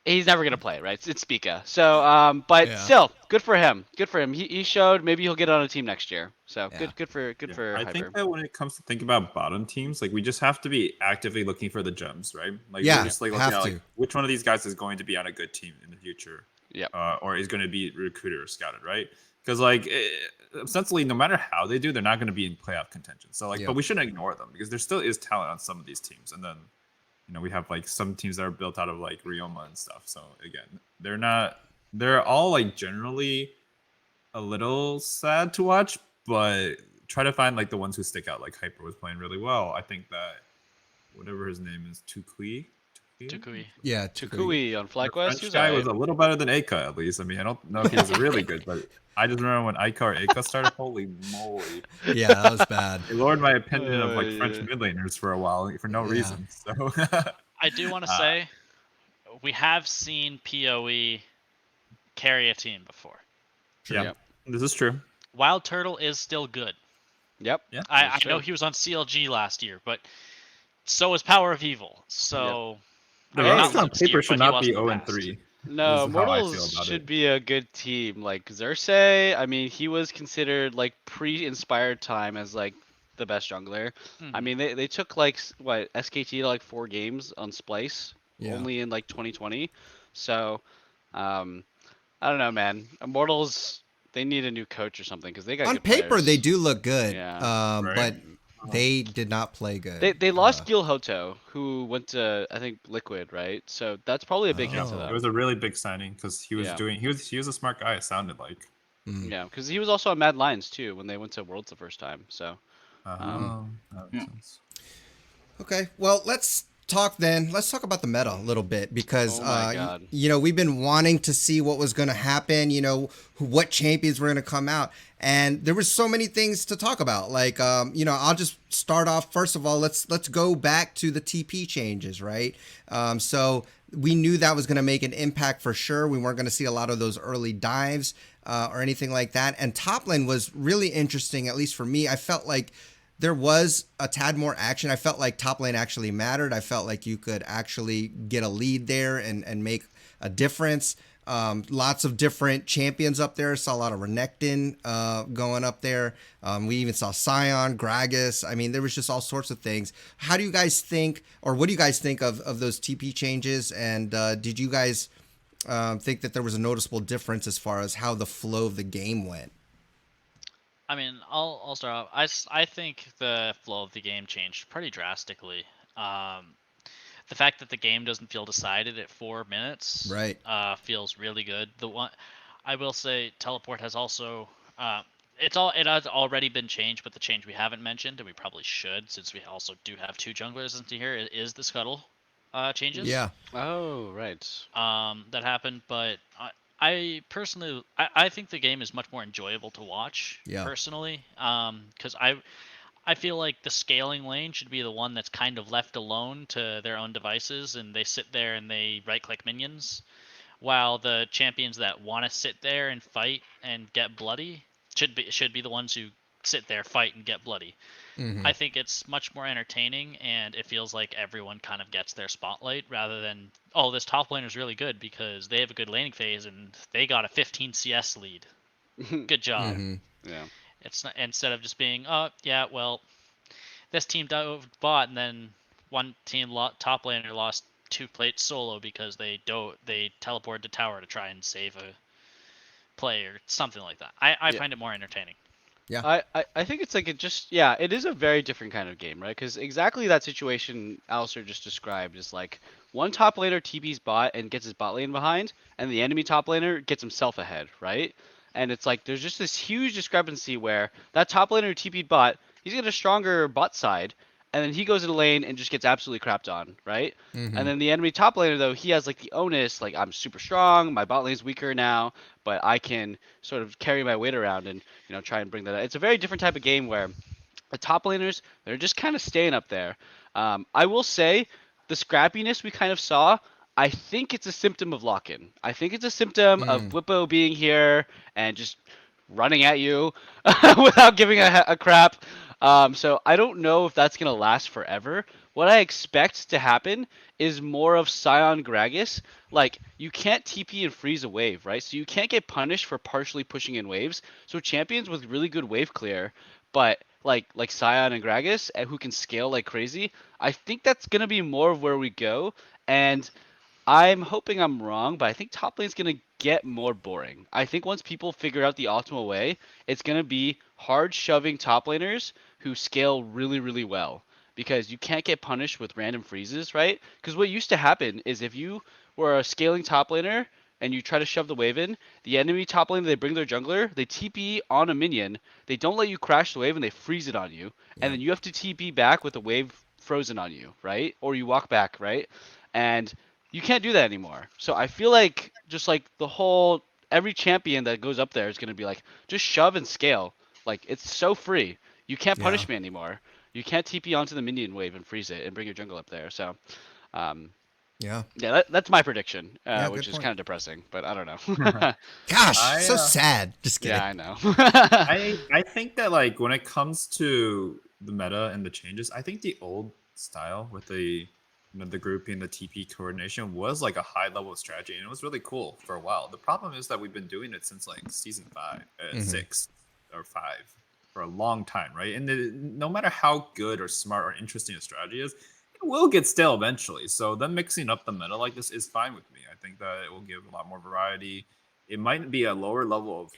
he's never gonna play, right? It's Spica. So, but Yeah. still, good for him. Good for him. He showed maybe he'll get on a team next year. So Yeah. good for Yeah, I Hyper. think that when it comes to think about bottom teams, like we just have to be actively looking for the gems, right? Like Yeah, we're just like looking have at to. like which one of these guys is going to be on a good team in the future, Yep. or is going to be recruited or scouted, right? Because like essentially, no matter how they do, they're not going to be in playoff contention. So like, Yeah. but we shouldn't ignore them because there still is talent on some of these teams, and then we have like some teams that are built out of like Ryoma and stuff. So again, they're all like generally a little sad to watch, but try to find like the ones who stick out. Like Hyper was playing really well. I think that whatever his name is, Tukui. Tukui. Yeah. Tukui on The FlyQuest. French He's guy alright. was a little better than Aka at least. I mean, I don't know if he was really good, but I just remember when Ika or Aka started. Holy moly! Yeah, that was bad. It lowered my opinion of like French Yeah. mid laners for a while for no Yeah. reason. So I do want to say we have seen PoE carry a team before. yeah, Yep. this is true. Wild Turtle is still good. Yep. Yeah. I That's know true. he was on CLG last year, but so is Power of Evil. So The I mean, not roster on last year, paper should but he not was be in the 0 past. 3. No, This is how I feel Mortals about should it. be a good team. Like Xerxes, I mean, he was considered like pre-inspired time as like the best jungler. I Mhm. mean, they took like what SKT to like 4 games on Splice Yeah. only in like 2020. So, um, I don't know, man. Immortals, they need a new coach or something because they got On good paper, players. they do look good. Yeah. Right? But Oh. they did not play good. They lost Gil Hoto, who went to I think Liquid, right? So that's probably a big hit to Oh. It them. was a really big signing because he was Yeah. doing he was a smart guy. It sounded like. Mm. Yeah, because he was also on Mad Lions too when they went to Worlds the first time. So. That makes yeah. sense. Okay, well, let's talk then. Let's talk about the meta a little bit because, Oh my God. we've been wanting to see what was going to happen, what champions were going to come out. And there was so many things to talk about. Like, I'll just start off. First of all, let's go back to the TP changes, right? So we knew that was going to make an impact for sure. We weren't going to see a lot of those early dives or anything like that. And top lane was really interesting, at least for me. I felt like there was a tad more action. I felt like top lane actually mattered. I felt like you could actually get a lead there and make a difference. Lots of different champions up there. Saw a lot of Renekton going up there. We even saw Sion, Gragas. I mean, there was just all sorts of things. How do you guys think, or what do you guys think of those TP changes? And did you guys think that there was a noticeable difference as far as how the flow of the game went? I mean, I'll start off. I think the flow of the game changed pretty drastically. The fact that the game doesn't feel decided at 4 minutes, Right. feels really good. The one I will say, teleport has also it has already been changed, but the change we haven't mentioned, and we probably should, since we also do have 2 junglers into here, is the scuttle changes. Yeah. Oh right. That happened, but I personally, I think the game is much more enjoyable to watch. Yeah. Personally, because I feel like the scaling lane should be the one that's kind of left alone to their own devices, and they sit there and they right-click minions, while the champions that want to sit there and fight and get bloody should be the ones who sit there, fight, and get bloody. Mm-hmm. I think it's much more entertaining, and it feels like everyone kind of gets their spotlight rather than, oh, this top laner is really good because they have a good laning phase and they got a 15 CS lead. Good job. Mm-hmm. Yeah. It's not, instead of just being, oh yeah, well, this team dove bot and then one team top laner lost 2 plates solo because they teleported to tower to try and save a play or something like that. I Yeah. find it more entertaining. Yeah. I think it's like it is a very different kind of game, right? Because exactly that situation Alistair just described is like one top laner TP's bot and gets his bot lane behind, and the enemy top laner gets himself ahead, right? And it's like there's just this huge discrepancy where that top laner TP'd bot, he's got a stronger bot side, and then he goes into lane and just gets absolutely crapped on, right? Mm-hmm. And then the enemy top laner though, he has like the onus, like I'm super strong, my bot lane's weaker now, but I can sort of carry my weight around and try and bring that up. It's a very different type of game where the top laners, they're just kind of staying up there. I will say the scrappiness we kind of saw, I think it's a symptom of lock-in. I think it's a symptom of Blippo being here and just running at you without giving a crap. So I don't know if that's going to last forever. What I expect to happen is more of Scion Gragas. Like, you can't TP and freeze a wave, right? So you can't get punished for partially pushing in waves. So champions with really good wave clear, but like Scion and Gragas, who can scale like crazy, I think that's going to be more of where we go. And I'm hoping I'm wrong, but I think top lane's going to get more boring. I think once people figure out the optimal way, it's going to be hard shoving top laners who scale really, really well. Because you can't get punished with random freezes, right? Because what used to happen is if you were a scaling top laner and you try to shove the wave in, the enemy top laner, they bring their jungler, they TP on a minion, they don't let you crash the wave and they freeze it on you. Yeah. And then you have to TP back with the wave frozen on you, right? Or you walk back, right? And you can't do that anymore. So I feel like just like every champion that goes up there is going to be like, just shove and scale. Like, it's so free. You can't punish me anymore. You can't TP onto the minion wave and freeze it and bring your jungle up there. So, Yeah. that's my prediction, which is point. kind of depressing, but I don't know. Gosh, so sad. Just kidding. Yeah, I know. I think that like when it comes to the meta and the changes, I think the old style with the the grouping, the TP coordination was like a high level of strategy, and it was really cool for a while. The problem is that we've been doing it since like season 6 or 5 for a long time, right? And no matter how good or smart or interesting a strategy is, it will get stale eventually. So them mixing up the meta like this is fine with me. I think that it will give a lot more variety. It might be a lower level of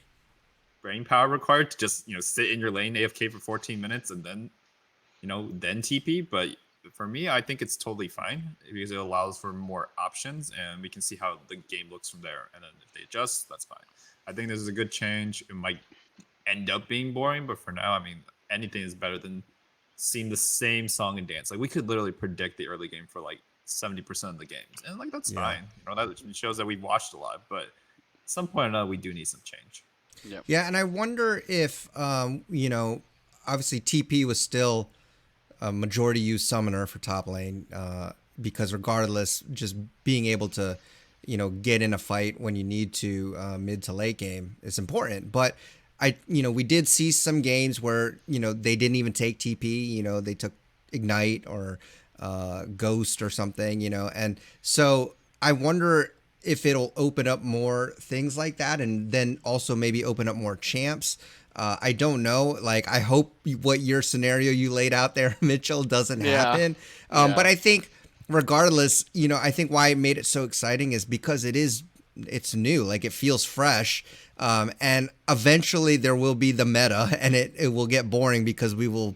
brain power required to just sit in your lane AFK for 14 minutes and then then TP, but for me, I think it's totally fine because it allows for more options and we can see how the game looks from there. And then if they adjust, that's fine. I think this is a good change. It might end up being boring, but for now, I mean, anything is better than seeing the same song and dance. Like, we could literally predict the early game for like 70% of the games. And like, that's fine. That shows that we've watched a lot, but at some point or another, we do need some change. Yep. Yeah. And I wonder if, obviously TP was still a majority used summoner for top lane, because regardless, just being able to, get in a fight when you need to, mid to late game is important. But we did see some games where, they didn't even take TP, they took Ignite or, Ghost or something, and so I wonder if it'll open up more things like that and then also maybe open up more champs. I don't know. Like, I hope what your scenario you laid out there, Mitchell, doesn't happen. But I think regardless, I think why it made it so exciting is because it's new. Like, it feels fresh. And eventually there will be the meta and it will get boring because we will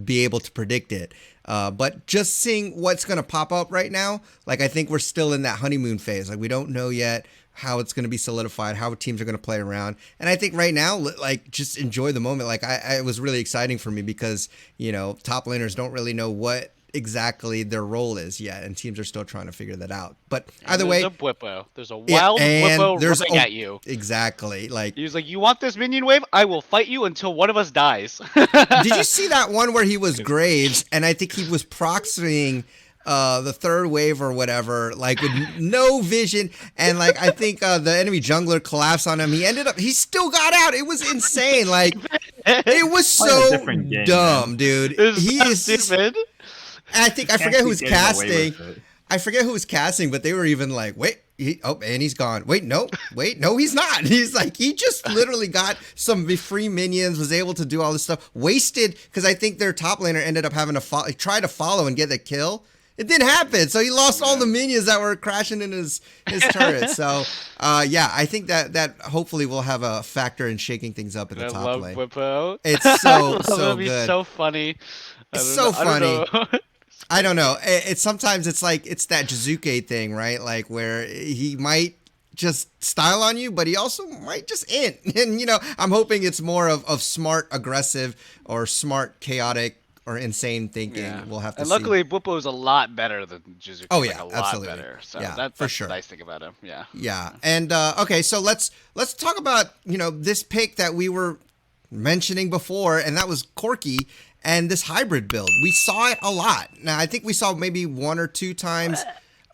be able to predict it. But just seeing what's going to pop up right now, like, I think we're still in that honeymoon phase. Like, we don't know yet how it's going to be solidified, how teams are going to play around. And I think right now, like, just enjoy the moment. Like, it was really exciting for me because, top laners don't really know what exactly their role is yet, and teams are still trying to figure that out. But either There's way, a Bwippo. There's a yeah, wild and Bwippo there's running at you. exactly like. He was like, "You want this minion wave? I will fight you until one of us dies." Did you see that one where he was Graves, and I think he was proxying the third wave or whatever, like with no vision, and like I think the enemy jungler collapsed on him. He still got out. It was insane. Like it was so different game, dumb, man. dude. He is stupid. I forget who was keep getting away casting. with it. I forget who was casting, but they were even like, wait, and he's gone. Wait, no, he's not. He's like, he just literally got some free minions, was able to do all this stuff, wasted, because I think their top laner ended up having to try to follow and get the kill. It didn't happen, so he lost all the minions that were crashing in his turret. So, yeah, I think that hopefully will have a factor in shaking things up in the top lane. Bwippo. It's so It'll be good. so funny. It's so funny. I I don't know. It's sometimes it's like it's that Jizuke thing, right? Like where he might just style on you, but he also might just int. And I'm hoping it's more of smart, aggressive, or smart, chaotic, or insane thinking. Yeah. We'll have to and see. luckily, Bwippo's a lot better than Jizuke. Oh, yeah, a lot absolutely. better. So Yeah, that's for sure. the nice thing about him. Yeah. Yeah. And okay, so let's talk about this pick that we were mentioning before, and that was Corki. And this hybrid build, we saw it a lot. Now, I think we saw maybe one or two times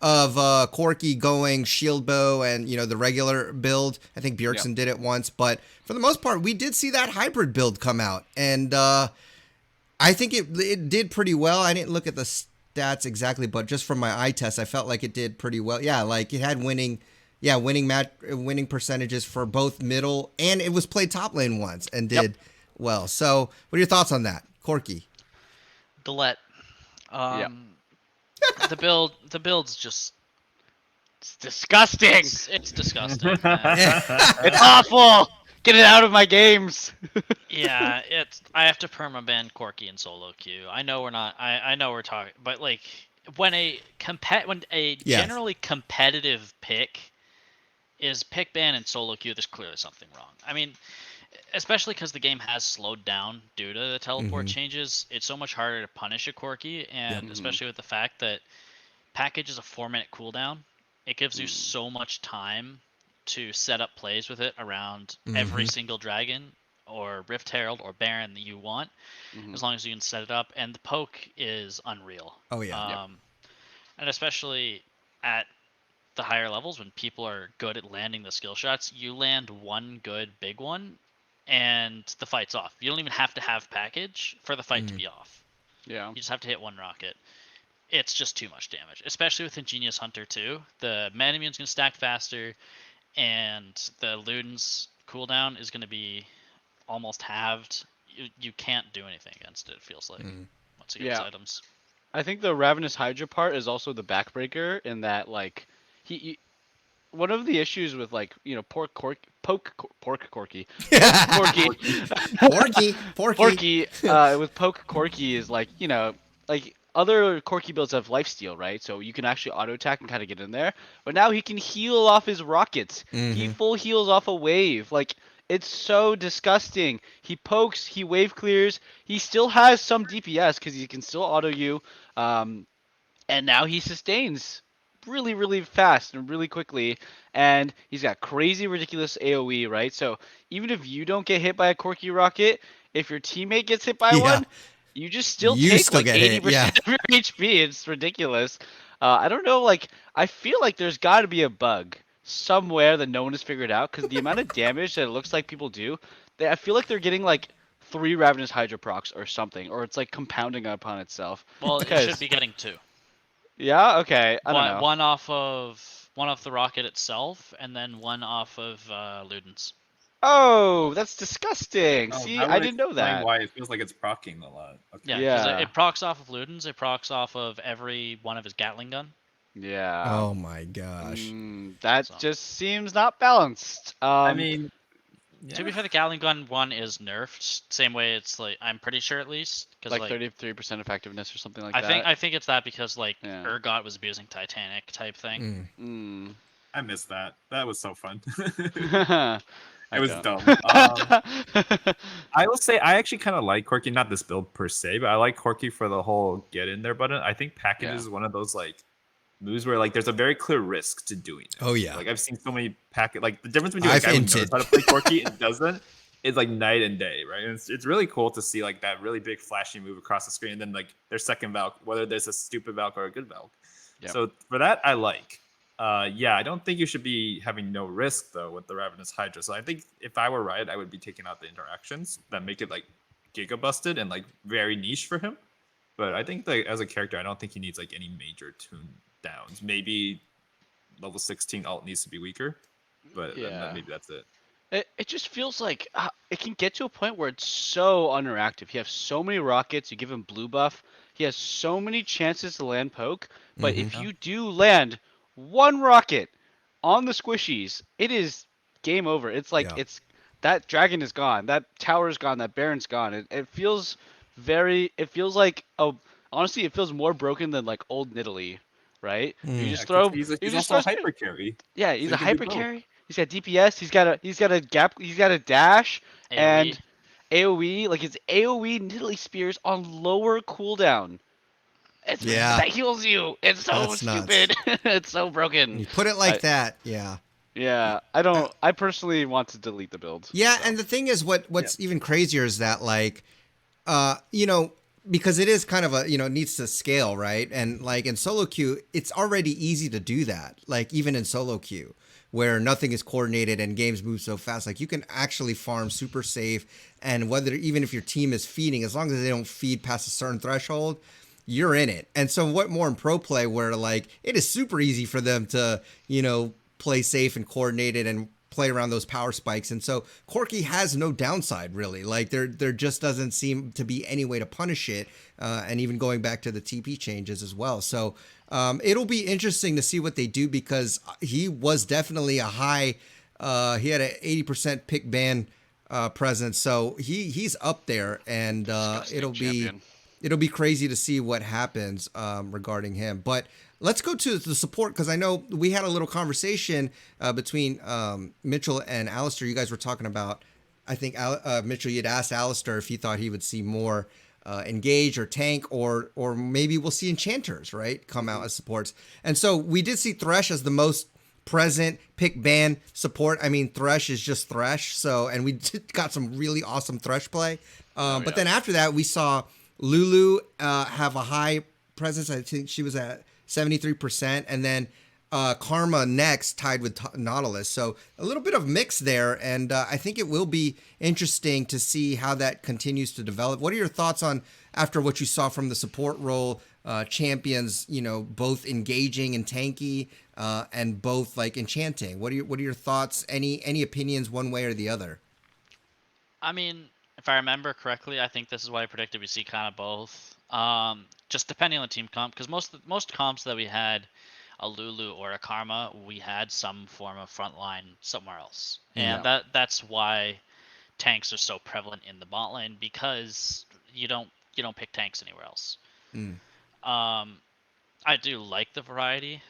of Corki going shield bow and, the regular build. I think Bjergsen did it once. But for the most part, we did see that hybrid build come out. And I think it did pretty well. I didn't look at the stats exactly, but just from my eye test, I felt like it did pretty well. Yeah, like it had winning percentages for both middle, and it was played top lane once and did well. So what are your thoughts on that? Corki. Delete. The build's just It's disgusting. it's disgusting. It's awful. Get it out of my games. Yeah, I have to permaban Corki in solo queue. I know we're not. I know we're talking, but like when a generally competitive pick is pick ban in solo queue, there's clearly something wrong. I mean, especially because the game has slowed down due to the teleport changes. It's so much harder to punish a Corki, and especially with the fact that package is a 4-minute cooldown, it gives you so much time to set up plays with it around every single dragon or Rift Herald or Baron that you want, as long as you can set it up. And the poke is unreal. Oh yeah. And especially at the higher levels when people are good at landing the skill shots, you land one good big one and the fight's off. You don't even have to have package for the fight to be off. Yeah. You just have to hit one rocket. It's just too much damage, especially with Ingenious Hunter too. The mana immune's going to stack faster, and the Luden's cooldown is going to be almost halved. You can't do anything against it, it feels like, once you get his items. I think the Ravenous Hydra part is also the backbreaker in that, like, one of the issues with, like, pork Corki, Porky, with poke Corki is like, like other Corki builds have lifesteal, right? So you can actually auto attack and kind of get in there. But now he can heal off his rockets. He full heals off a wave. Like, it's so disgusting. He pokes, he wave clears. He still has some DPS because he can still auto you. And now he sustains really, really fast and really quickly. And he's got crazy, ridiculous AoE, right? So even if you don't get hit by a Corki rocket, if your teammate gets hit by one, you just still take like 80% of your HP. It's ridiculous. I don't know, like, I feel like there's got to be a bug somewhere that no one has figured out, because the amount of damage that it looks like people do, I feel like they're getting like 3 Ravenous Hydra procs or something, or it's like compounding upon itself. Well, it should be getting 2. Yeah, okay. I don't know. One off the rocket itself, and then one off of Luden's. Oh, that's disgusting. Oh, See, that I would didn't know explain that. Why it feels like it's proccing a lot. Okay. Yeah, 'cause it procs off of Luden's, it procs off of every one of his Gatling gun. Yeah. Oh my gosh. That just seems not balanced. I mean, to be fair, the Gatling gun one is nerfed. Same way, it's like, I'm pretty sure at least, because like 33% effectiveness or something like that. I think it's that because like Urgot was abusing Titanic type thing. I missed that. That was so fun. It I was don't. dumb. I will say I actually kind of like Corki, not this build per se, but I like Corki for the whole get in there button. I think package Yeah. is one of those like moves where like there's a very clear risk to doing it. Oh, yeah. Like I've seen so many packet like the difference between a I've guy who knows hinted. how to play Corki and doesn't is like night and day, right? And it's really cool to see like that really big flashy move across the screen and then like their second Valk, whether there's a stupid Valk or a good Valk. Yep. So for that I like. Yeah, I don't think you should be having no risk though with the Ravenous Hydra. So I think if I were Riot, I would be taking out the interactions that make it like giga busted and like very niche for him. But I think like as a character, I don't think he needs like any major tune downs. Maybe level 16 alt needs to be weaker, but Yeah. maybe that's it. It just feels like it can get to a point where it's so underactive. You have so many rockets, you give him blue buff, he has so many chances to land poke, but if you do land one rocket on the squishies, it is game over. It's like Yeah. that dragon is gone, that tower is gone, that baron's gone. It feels it feels like honestly it feels more broken than like old Nidalee, right? You Mm. just Yeah, 'cause throw he's you just also a throw hyper carry. yeah, So he's he a can do hyper both. carry. He's got DPS. He's got a gap. He's got a dash AoE. and AOE. Like his AOE Nidalee spears on lower cooldown. Yeah. That heals you. It's so That's nuts. stupid. It's so broken. You put it like that, yeah. Yeah. I don't. I personally want to delete the build. Yeah, so. and the thing is, what's even crazier is that like, because it is kind of a it needs to scale, right? And like in solo queue, it's already easy to do that. Like even in solo queue, where nothing is coordinated and games move so fast, like you can actually farm super safe. And whether even if your team is feeding, as long as they don't feed past a certain threshold, you're in it. And so what more in pro play where like it is super easy for them to, play safe and coordinated and play around those power spikes. And so Corki has no downside really. Like there just doesn't seem to be any way to punish it. And even going back to the TP changes as well. So it'll be interesting to see what they do because he was definitely a high, he had an 80% pick ban presence. So he's up there and Disgusting champion. it'll be crazy to see what happens regarding him. But let's go to the support because I know we had a little conversation between Mitchell and Alistair. You guys were talking about, I think, Mitchell, you'd asked Alistair if he thought he would see more engage or tank or maybe we'll see enchanters, right, come out as supports. And so we did see Thresh as the most present pick ban support. I mean, Thresh is just Thresh. So, and we got some really awesome Thresh play. But then after that, we saw Lulu have a high presence. I think she was at 73%. And then Karma next tied with Nautilus. So a little bit of mix there. And I think it will be interesting to see how that continues to develop. What are your thoughts on after what you saw from the support role champions, both engaging and tanky and both like enchanting? What are your thoughts? Any opinions one way or the other? I mean, if I remember correctly, I think this is what I predicted. We see kind of both. Just depending on the team comp, because most comps that we had, a Lulu or a Karma, we had some form of frontline somewhere else, and that's why tanks are so prevalent in the bot lane because you don't pick tanks anywhere else. I do like the variety.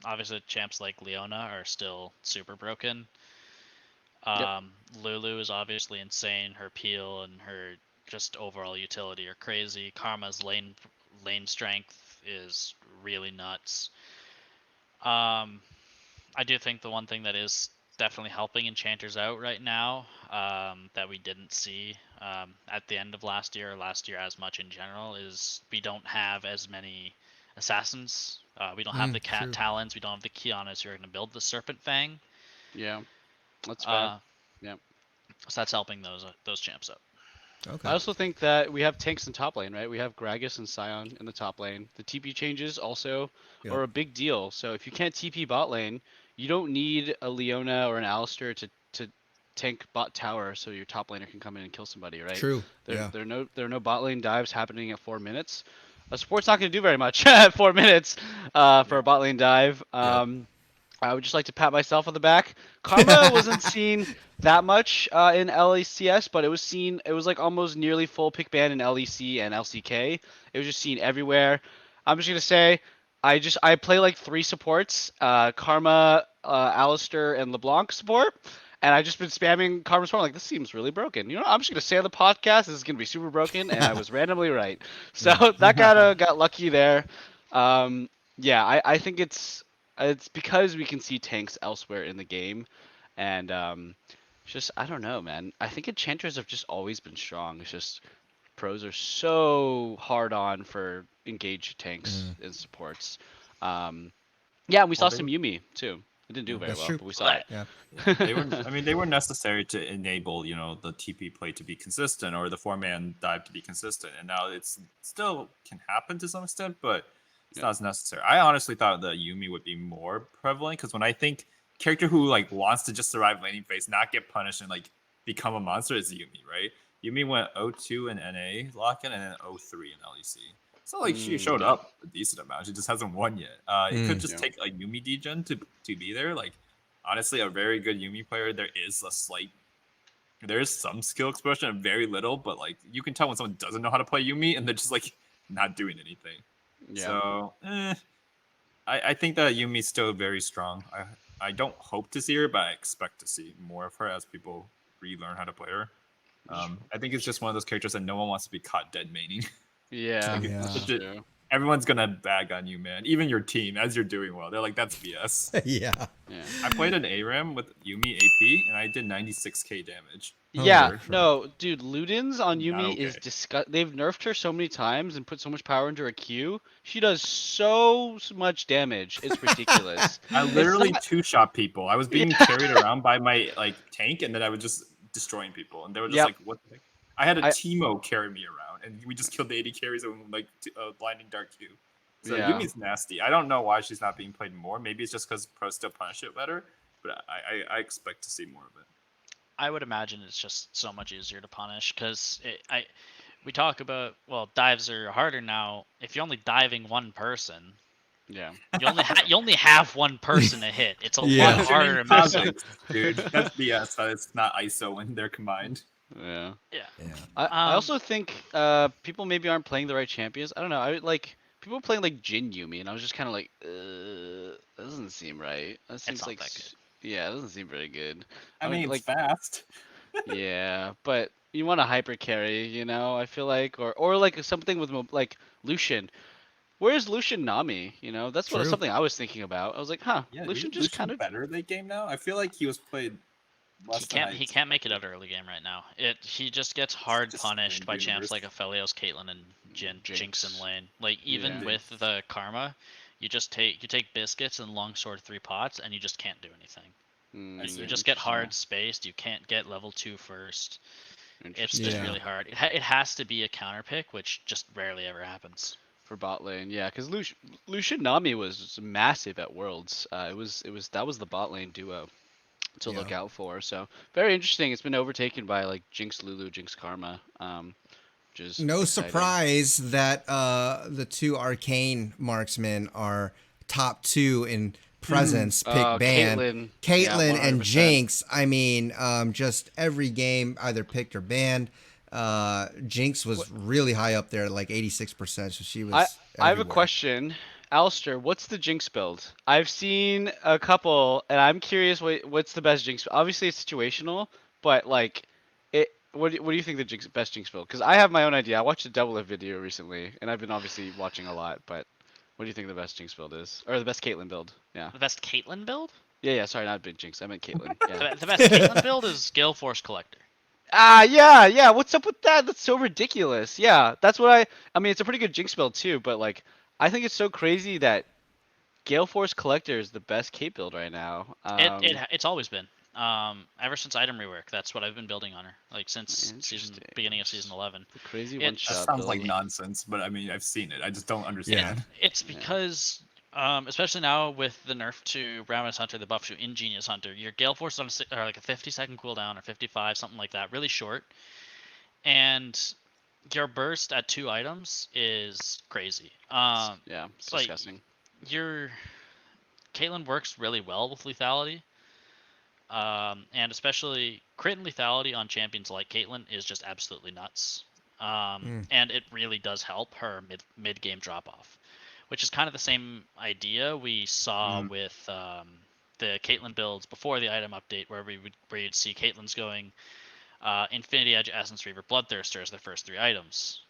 Obviously, champs like Leona are still super broken. Lulu is obviously insane. Her peel and her just overall utility are crazy. Karma's lane strength is really nuts. I do think the one thing that is definitely helping Enchanters out right now that we didn't see at the end of last year as much in general is we don't have as many assassins. We don't have the Cat Talons. We don't have the Kianas who are going to build the Serpent Fang. Yeah, that's fair. Yeah. So that's helping those champs out. Okay. I also think that we have tanks in top lane, right? We have Gragas and Sion in the top lane. The TP changes also are a big deal. So if you can't TP bot lane, you don't need a Leona or an Alistair to tank bot tower so your top laner can come in and kill somebody, right? True. There are no bot lane dives happening at 4 minutes. A support's not going to do very much at 4 minutes for a bot lane dive. I would just like to pat myself on the back. Karma wasn't seen that much in LECS, but it was like almost nearly full pick ban in LEC and LCK. It was just seen everywhere. I'm just gonna say, I play like 3 supports: Karma, Alistair, and LeBlanc support. And I just been spamming Karma's Farm like this seems really broken. You know, I'm just gonna say on the podcast this is gonna be super broken, and I was randomly right. So that kind of got lucky there. Yeah, I think it's because we can see tanks elsewhere in the game, and just I don't know, man. I think enchanters have just always been strong. It's just pros are so hard on for engaged tanks and supports. Um, yeah, and we Well, saw they some were, Yumi too. It didn't do very That's well, true. but we saw it. Yeah. they were. I mean, they were necessary to enable, the TP play to be consistent or the 4-man dive to be consistent. And now it's still can happen to some extent, but it's not as necessary. I honestly thought that Yumi would be more prevalent because when I think character who like wants to just survive laning phase, not get punished and like become a monster is Yumi, right? Yumi went 0-2 in NA lock-in and then 0-3 in LEC. It's not like she showed Yeah. up a decent amount. She just hasn't won yet. It could just take a Yumi degen to be there. Like honestly, a very good Yumi player, there is some skill expression, very little, but like you can tell when someone doesn't know how to play Yumi and they're just like not doing anything. Yeah. So I think that Yumi's still very strong. I don't hope to see her, but I expect to see more of her as people relearn how to play her. I think it's just one of those characters that no one wants to be caught dead maining. Yeah, Like, Yeah. that's true. everyone's gonna bag on you, man. Even your team, as you're doing well, they're like, "That's BS." Yeah. Yeah. I played an ARAM with Yumi AP, and I did 96k damage. Yeah, Holy no, dude, Ludens on Not Yumi is okay. They've nerfed her so many times and put so much power into her Q. She does so much damage. It's ridiculous. I It's literally not. two-shot people. I was being Yeah. carried around by my like tank, and then I was just destroying people, and they were just Yep. like, "What the heck?" I had a I. Teemo carry me around, and we just killed the 80 carries and like blinding dark Q. So Yeah. Yumi's nasty. I don't know why she's not being played more. Maybe it's just because pros still punish it better, but I expect to see more of it. I would imagine it's just so much easier to punish because we talk about, well, dives are harder now. If you're only diving one person, Yeah. you only have one person to hit. It's a Yeah. lot harder to mess up. Cosmics, dude. That's BS. That it's not ISO when they're combined. Yeah. Yeah. Yeah. I also think people maybe aren't playing the right champions. I don't know. I like people playing like Jin Yumi, and I was just kind of like, that doesn't seem right. That seems not like, that good. yeah, it doesn't seem very good. I mean, it's like, fast. yeah, but you want a hyper carry, you know? I feel like, or like something with like Lucian. Where's Lucian Nami? You know, that's True. something I was thinking about. I was like, huh, Yeah, Lucian isn't just Lucian kind of. better late game now? I feel like he was played less than I He can't make it out early game right now. He just gets hard just punished in by champs universe. like Aphelios, Caitlyn, and Jinx in lane. Like even Yeah. with the Karma, you take biscuits and longsword 3 pots and you just can't do anything. I see. You just get Interesting. hard spaced. You can't get level 2 first. It's just Yeah. really hard. It has to be a counter pick, which just rarely ever happens. For bot lane, yeah, because Lucian Nami was massive at Worlds. That was the bot lane duo to look Yeah. out for. So very interesting. It's been overtaken by like Jinx Lulu, Jinx Karma, which is No exciting. surprise that the two arcane marksmen are top 2 in presence pick ban. Caitlyn, yeah, And 100%. Jinx, I mean, just every game either picked or banned. Jinx was really high up there, like 86%. So she was. I have a everywhere. question. Alistair, what's the Jinx build? I've seen a couple, and I'm curious what's the best Jinx. Obviously, it's situational, but like, what do you think the best Jinx build? Because I have my own idea. I watched a Double Lift video recently, and I've been obviously watching a lot. But what do you think the best Jinx build is, or the best Caitlyn build? Yeah. The best Caitlyn build? Yeah. Sorry, not big Jinx. I meant Caitlyn. Yeah. The best Caitlyn build is Gale Force Collector. Yeah. What's up with that? That's so ridiculous. Yeah, that's what I mean, it's a pretty good Jinx build too, but like, I think it's so crazy that Gale Force Collector is the best cape build right now. It's always been. Ever since item rework, that's what I've been building on her. Like since beginning of season 11. The crazy It- one That shot sounds build. like nonsense, but I mean, I've seen it. I just don't understand. It's because, especially now with the nerf to Ravenous Hunter, the buff to Ingenious Hunter, your Gale Force is on like a 50-second cooldown or 55, something like that, really short, and your burst at 2 items is crazy. Yeah, it's like, disgusting. Your Caitlyn works really well with lethality. And especially crit and lethality on champions like Caitlyn is just absolutely nuts. And it really does help her mid game drop off, which is kind of the same idea we saw with the Caitlyn builds before the item update, where you'd see Caitlyn's going Infinity Edge, Essence Reaver, Bloodthirster as their first 3 items.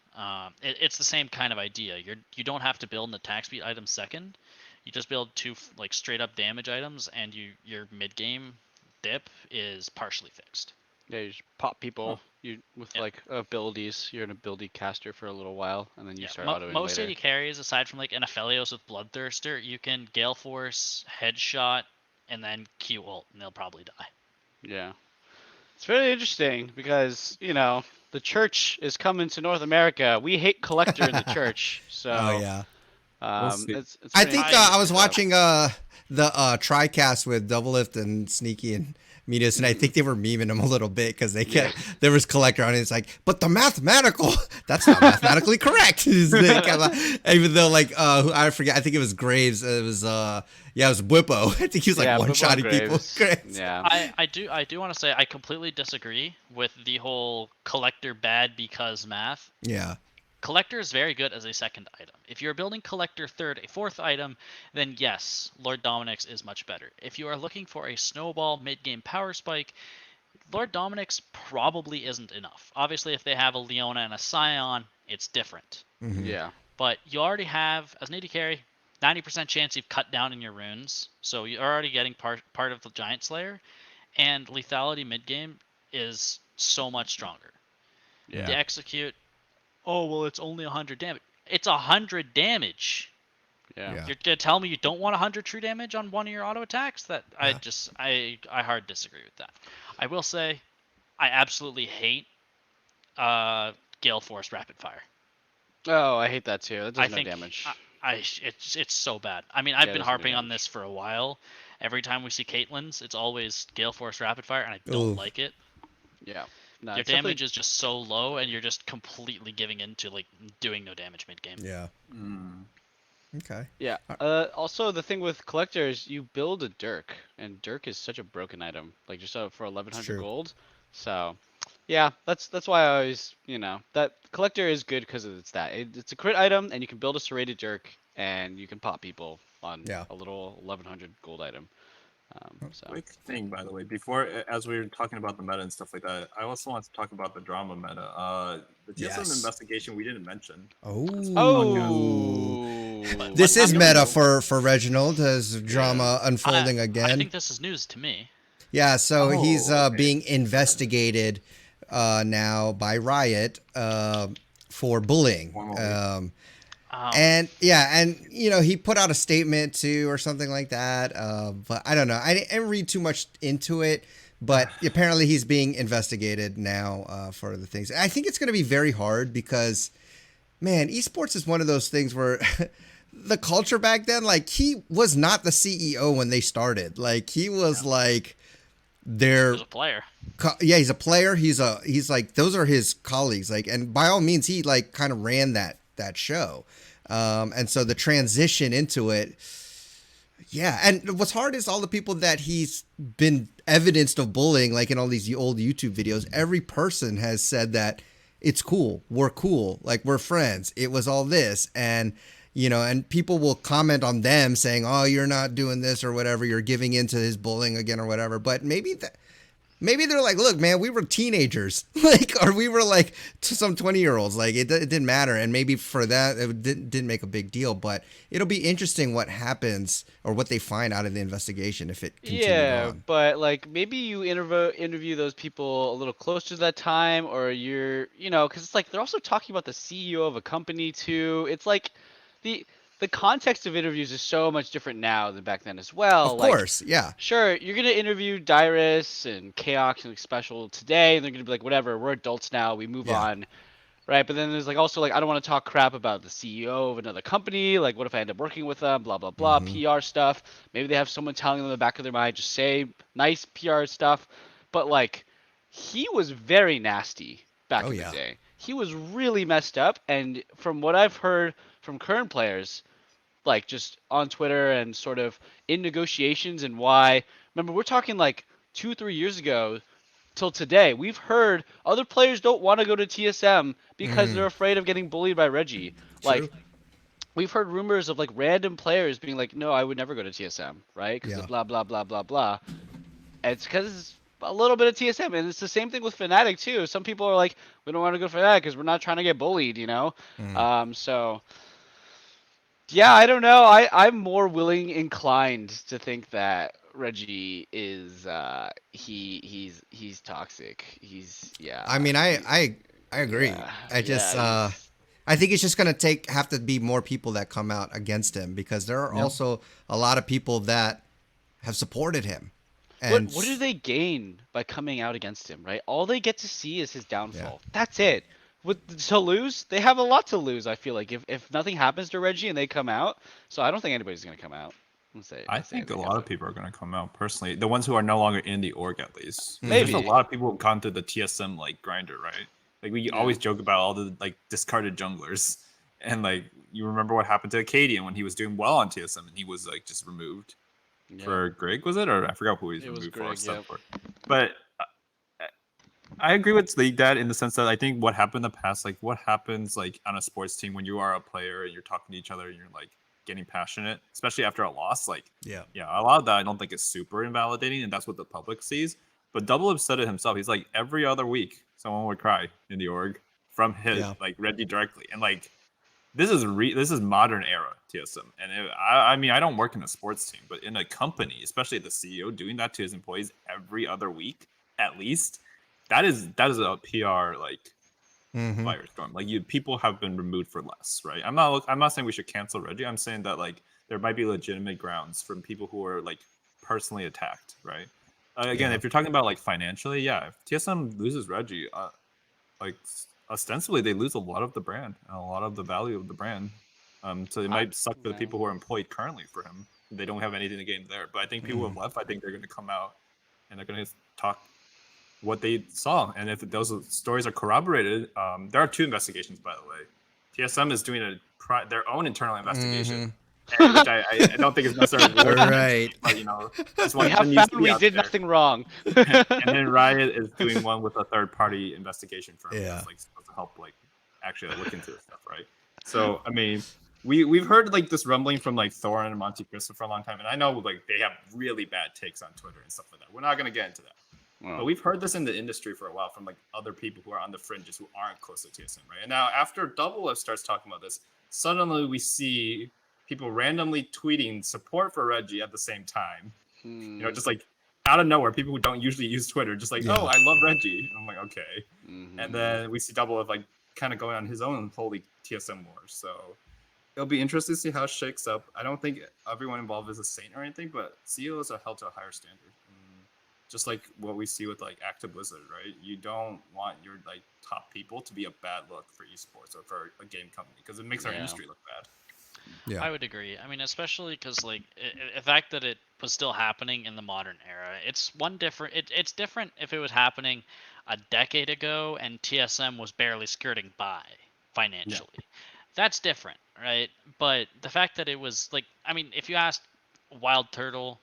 It's the same kind of idea. You don't have to build an attack speed item second. You just build 2 like straight up damage items, and your mid game dip is partially fixed. Yeah, you just pop people with like abilities. You're an ability caster for a little while, and then you start autoing most later. AD carries, aside from like an Aphelios with Bloodthirster, you can Gale Force, Headshot, and then Q ult, and they'll probably die. Yeah. It's very interesting because, the church is coming to North America. We hate Collector in the church. So, Oh yeah. We'll see. it's I pretty think interesting. I was watching the TriCast with Double Lift and Sneaky and Medius, and I think they were memeing him a little bit because they kept there was Collector on it. It's like, but the mathematical, that's not mathematically correct. Even though I forget, I think it was Graves. It was it was Whippo. I think he was like one-shotting people. Graves. Yeah. I do want to say I completely disagree with the whole Collector bad because math. Yeah. Collector is very good as a second item. If you're building Collector third, a fourth item, then yes, Lord Dominik's is much better. If you are looking for a snowball mid-game power spike, Lord Dominik's probably isn't enough. Obviously, if they have a Leona and a Scion, it's different. Mm-hmm. Yeah. But you already have, as an AD carry, 90% chance you've cut down in your runes, so you're already getting part of the Giant Slayer, and lethality mid-game is so much stronger. Yeah. To execute, oh, well, it's only 100 damage. It's 100 damage. Yeah. Yeah. You're gonna tell me you don't want 100 true damage on one of your auto attacks? I hard disagree with that. I will say, I absolutely hate Gale Force Rapid Fire. Oh, I hate that too. That I does no think damage. it's so bad. I mean, I've Yeah, been it does no harping on damage. this for a while. Every time we see Caitlyn's, it's always Gale Force Rapid Fire, and I don't Ooh. like it. Yeah. No, Your it's definitely- damage is just so low, and you're just completely giving into like doing no damage mid game. Yeah. Mm. Okay. Yeah. Also, the thing with collectors, you build a Dirk, and Dirk is such a broken item. Like just for 1100 true. gold. So, yeah, that's why I always, that collector is good because it's that. It's a crit item, and you can build a serrated Dirk, and you can pop people on a little 1100 gold item. So. Quick thing, by the way, before as we were talking about the meta and stuff like that, I also want to talk about the drama meta. The TSM investigation we didn't mention. Oh. This is meta for Reginald as drama unfolding I again. think this is news to me. Yeah, so he's okay. being investigated now by Riot for bullying. And he put out a statement too or something like that. But I don't know. I didn't read too much into it. But apparently he's being investigated now for the things. I think it's going to be very hard because, man, esports is one of those things where the culture back then, like he was not the CEO when they started. Like he was like their He's a player. He's a player. He's like those are his colleagues. Like, and by all means, he like kind of ran that show. And so the transition into it, and what's hard is all the people that he's been evidenced of bullying, like in all these old YouTube videos, every person has said that it's cool. We're cool. Like we're friends. It was all this. And, and people will comment on them saying, oh, you're not doing this or whatever. You're giving into his bullying again or whatever. But maybe they're like, look, man, we were teenagers, or we were like some 20-year-olds. Like it didn't matter. And maybe for that, it didn't make a big deal. But it'll be interesting what happens or what they find out of the investigation if it continues on. But like maybe you interview those people a little closer to that time, or you're, because it's like they're also talking about the CEO of a company too. It's like the context of interviews is so much different now than back then as well. Of course, yeah. Sure, you're going to interview Dyrus and Chaos and Special today, and they're going to be like, whatever, we're adults now, we move on, right? But then there's like also like, I don't want to talk crap about the CEO of another company, like what if I end up working with them, blah, blah, blah, PR stuff. Maybe they have someone telling them in the back of their mind, just say nice PR stuff. But like, he was very nasty back in the day. He was really messed up, and from what I've heard from current players, like just on Twitter and sort of in negotiations and why. Remember, we're talking like 2-3 years ago till today. We've heard other players don't want to go to TSM because they're afraid of getting bullied by Reggie. True. Like we've heard rumors of like random players being like, no, I would never go to TSM, right? Because Yeah. of blah blah blah blah blah. And it's because it's a little bit of TSM, and it's the same thing with Fnatic too. Some people are like, we don't want to go for that because we're not trying to get bullied, you know. So yeah, I don't know. I'm more inclined to think that Reggie is he's toxic. He's I mean, I agree. yeah I just I think it's just gonna have to be more people that come out against him, because there are also a lot of people that have supported him. And What do they gain by coming out against him, right? All they get to see is his yeah, downfall. That's it. To lose, they have a lot to lose. I feel like if nothing happens to Reggie and they come out, so I don't think anybody's gonna come out. I Let's say think a anything lot of else. people are going to come out personally. The ones who are no longer in the org, at least. 'Cause there's a Maybe. lot of people who've gone through the TSM like grinder, right? Like we always joke about all the like discarded junglers, and like you remember what happened to Acadian when he was doing well on TSM and he was like just removed Yeah, for Greg, was it? Or I forgot who he was it was removed for. Greg. Yeah. But I agree with League Dad in the sense that I think what happened in the past, like what happens like on a sports team when you are a player and you're talking to each other and you're like getting passionate, especially after a loss, like yeah, a lot of that I don't think is super invalidating, and that's what the public sees. But Double have said it himself. He's like every other week someone would cry in the org from his yeah. like Reggie directly, and like this is modern era TSM. And I mean I don't work in a sports team, but in a company, especially the CEO doing that to his employees every other week at least, that is a PR like firestorm. Like people have been removed for less, right? I'm not saying we should cancel Reggie. I'm saying that like there might be legitimate grounds from people who are like personally attacked, right? Again, Yeah. if you're talking about like financially, yeah, if TSM loses Reggie, like ostensibly they lose a lot of the brand and a lot of the value of the brand. So it might suck for the people who are employed currently for him. They don't have anything to gain there. But I think people who have left, I think they're going to come out and they're going to talk what they saw, and if those stories are corroborated, there are two investigations, by the way. TSM is doing their own internal investigation, which I don't think is necessarily Right. but this We one have needs found to be we out did there. nothing wrong. And then Riot is doing one with a third-party investigation firm Yeah. that's like supposed to help like actually look into this stuff, right? So I mean, we've heard like this rumbling from like Thorin and Monte Cristo for a long time, and I know like they have really bad takes on Twitter and stuff like that. We're not gonna get into that. But we've heard this in the industry for a while from like other people who are on the fringes who aren't close to TSM, right? And now after Double F starts talking about this, suddenly we see people randomly tweeting support for Reggie at the same time. Just like out of nowhere, people who don't usually use Twitter, just like, oh, I love Reggie. And I'm like, okay. And then we see Double F like kind of going on his own holy TSM war. So it'll be interesting to see how it shakes up. I don't think everyone involved is a saint or anything, but CEOs are held to a higher standard. Just like what we see with like Active Blizzard, right? You don't want your like top people to be a bad look for esports or for a game company because it makes our industry look bad. Yeah. I would agree. I mean, especially because like the fact that it was still happening in the modern era, it's it's different if it was happening a decade ago and TSM was barely skirting by financially. That's different, right? But the fact that it was like, I mean, if you asked Wild Turtle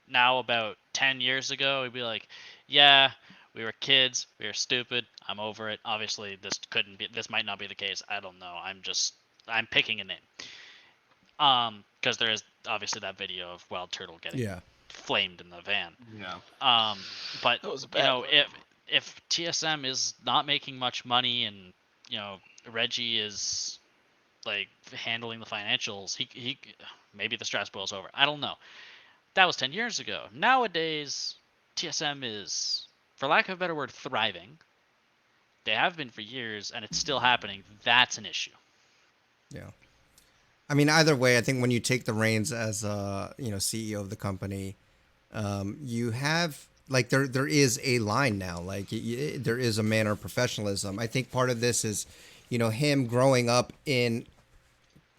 now about 10 years ago, he'd be like, yeah, we were kids, we were stupid, I'm over it. Obviously this might not be the case. I don't know. I'm picking a name. Because there is obviously that video of Wild Turtle getting flamed in the van. Yeah. But That was a bad one. if TSM is not making much money and Reggie is like handling the financials, he maybe the stress boils over. I don't know. That was 10 years ago. Nowadays, TSM is, for lack of a better word, thriving. They have been for years, and it's still happening. That's an issue. Yeah. I mean, either way, I think when you take the reins as CEO of the company, you have like there is a line now. Like there is a manner of professionalism. I think part of this is, him growing up in,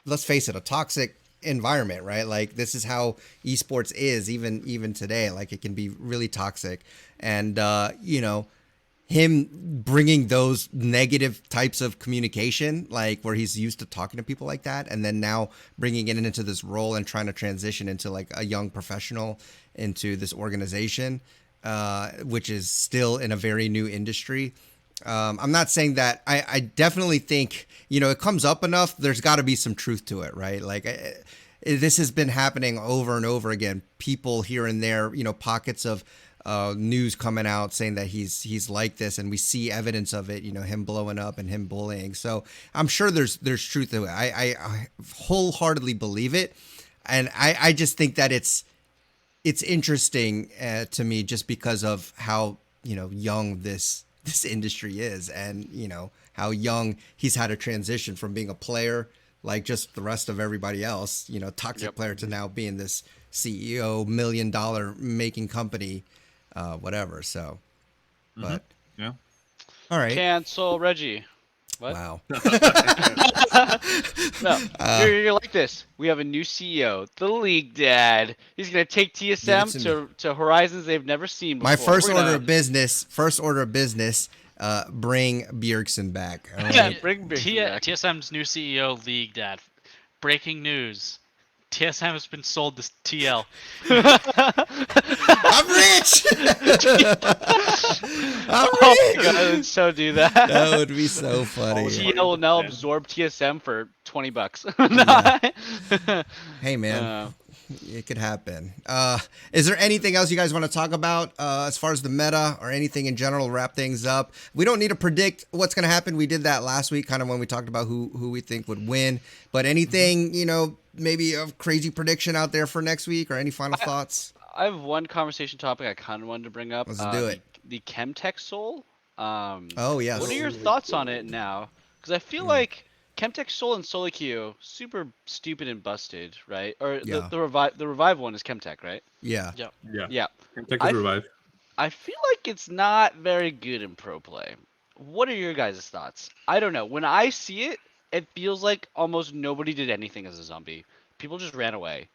let's face it, a toxic environment, right? Like this is how esports is even today. Like it can be really toxic, and him bringing those negative types of communication, like where he's used to talking to people like that, and then now bringing it into this role and trying to transition into like a young professional into this organization, which is still in a very new industry. I'm not saying that. I definitely think, it comes up enough. There's got to be some truth to it, right? Like, this has been happening over and over again. People here and there, pockets of news coming out saying that he's like this, and we see evidence of it. Him blowing up and him bullying. So I'm sure there's truth to it. I wholeheartedly believe it, and I just think that it's interesting to me just because of how young this industry is, and how young he's had a transition from being a player like just the rest of everybody else, toxic player, to now being this CEO, $1 million making company, whatever. So, but Yeah. all right. Cancel Reggie. What? Wow. No, you're like this. We have a new CEO, the League Dad. He's gonna take TSM to horizons they've never seen before. My first order of business, bring Bjergsen back. All right? Bring Bjergsen back. TSM's new CEO, League Dad. Breaking news. TSM has been sold to TL. I'm rich. I'm Oh rich. my god, I would so do that. That would be so funny. TL will now absorb TSM for $20. Hey man, it could happen. Is there anything else you guys want to talk about as far as the meta or anything in general? Wrap things up. We don't need to predict what's going to happen. We did that last week, kind of when we talked about who we think would win. But anything, maybe a crazy prediction out there for next week, or any final thoughts? I have one conversation topic I kind of wanted to bring up. Let's do it. The Chemtech Soul. Oh yes. What are your thoughts on it now? Because I feel like Chemtech Soul and Solo Q super stupid and busted, right? Or the revive one is Chemtech, right? Yeah. Yep. Yeah. Chemtech is revive. I feel like it's not very good in pro play. What are your guys' thoughts? I don't know. When I see it, it feels like almost nobody did anything as a zombie. People just ran away.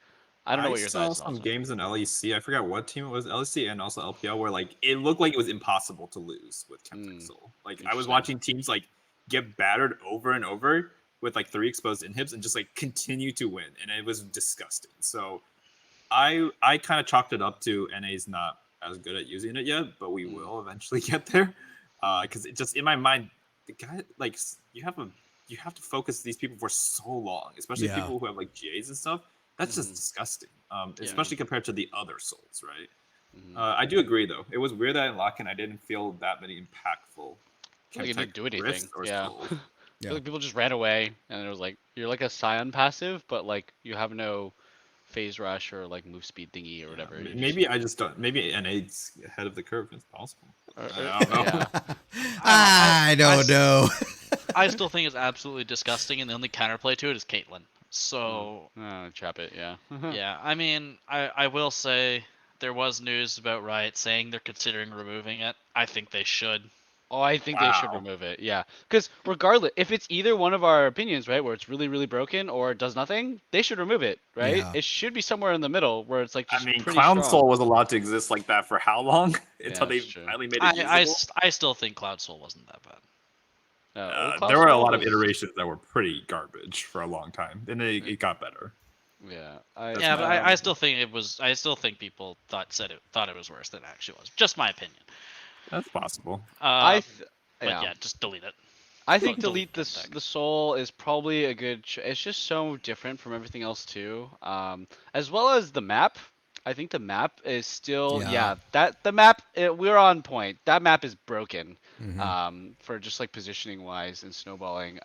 I don't know what your saw thoughts some are. games in LEC. I forgot what team it was, LEC and also LPL, where like it looked like it was impossible to lose with Chemtech Soul. Like I was watching teams like get battered over and over with like 3 exposed inhibs and just like continue to win, and it was disgusting. So I kind of chalked it up to NA's not as good at using it yet, but we will eventually get there. Because it just in my mind, the guy like you have to focus these people for so long, especially people who have like GAs and stuff. That's just disgusting. Especially compared to the other souls, right? I do agree though. It was weird that in Lock-in I didn't feel that many impactful. Like you didn't do anything. Yeah. I feel like people just ran away, and it was like you're like a Scion passive, but like you have no phase rush or like move speed thingy or whatever. Maybe I just don't. Maybe NA's ahead of the curve. It's possible. I don't know. I don't know. I still think it's absolutely disgusting, and the only counterplay to it is Caitlyn. So trap it, yeah. yeah, I mean, I will say there was news about Riot saying they're considering removing it. I think they should. Oh, I think they should remove it, yeah. Because regardless, if it's either one of our opinions, right, where it's really, really broken or it does nothing, they should remove it, right? Yeah. It should be somewhere in the middle where it's like just pretty Clown strong. Soul was allowed to exist like that for how long? Until they finally made it usable? I still think Cloud Soul wasn't that bad. There were a lot of iterations that were pretty garbage for a long time, and it got better. Yeah, but I still think it was. I still think people thought it was worse than it actually was. Just my opinion. That's possible. But yeah, just delete it. I think delete the soul is probably a good. It's just so different from everything else too. As well as the map. I think the map is still the map we're on point. That map is broken. For just like positioning wise and snowballing.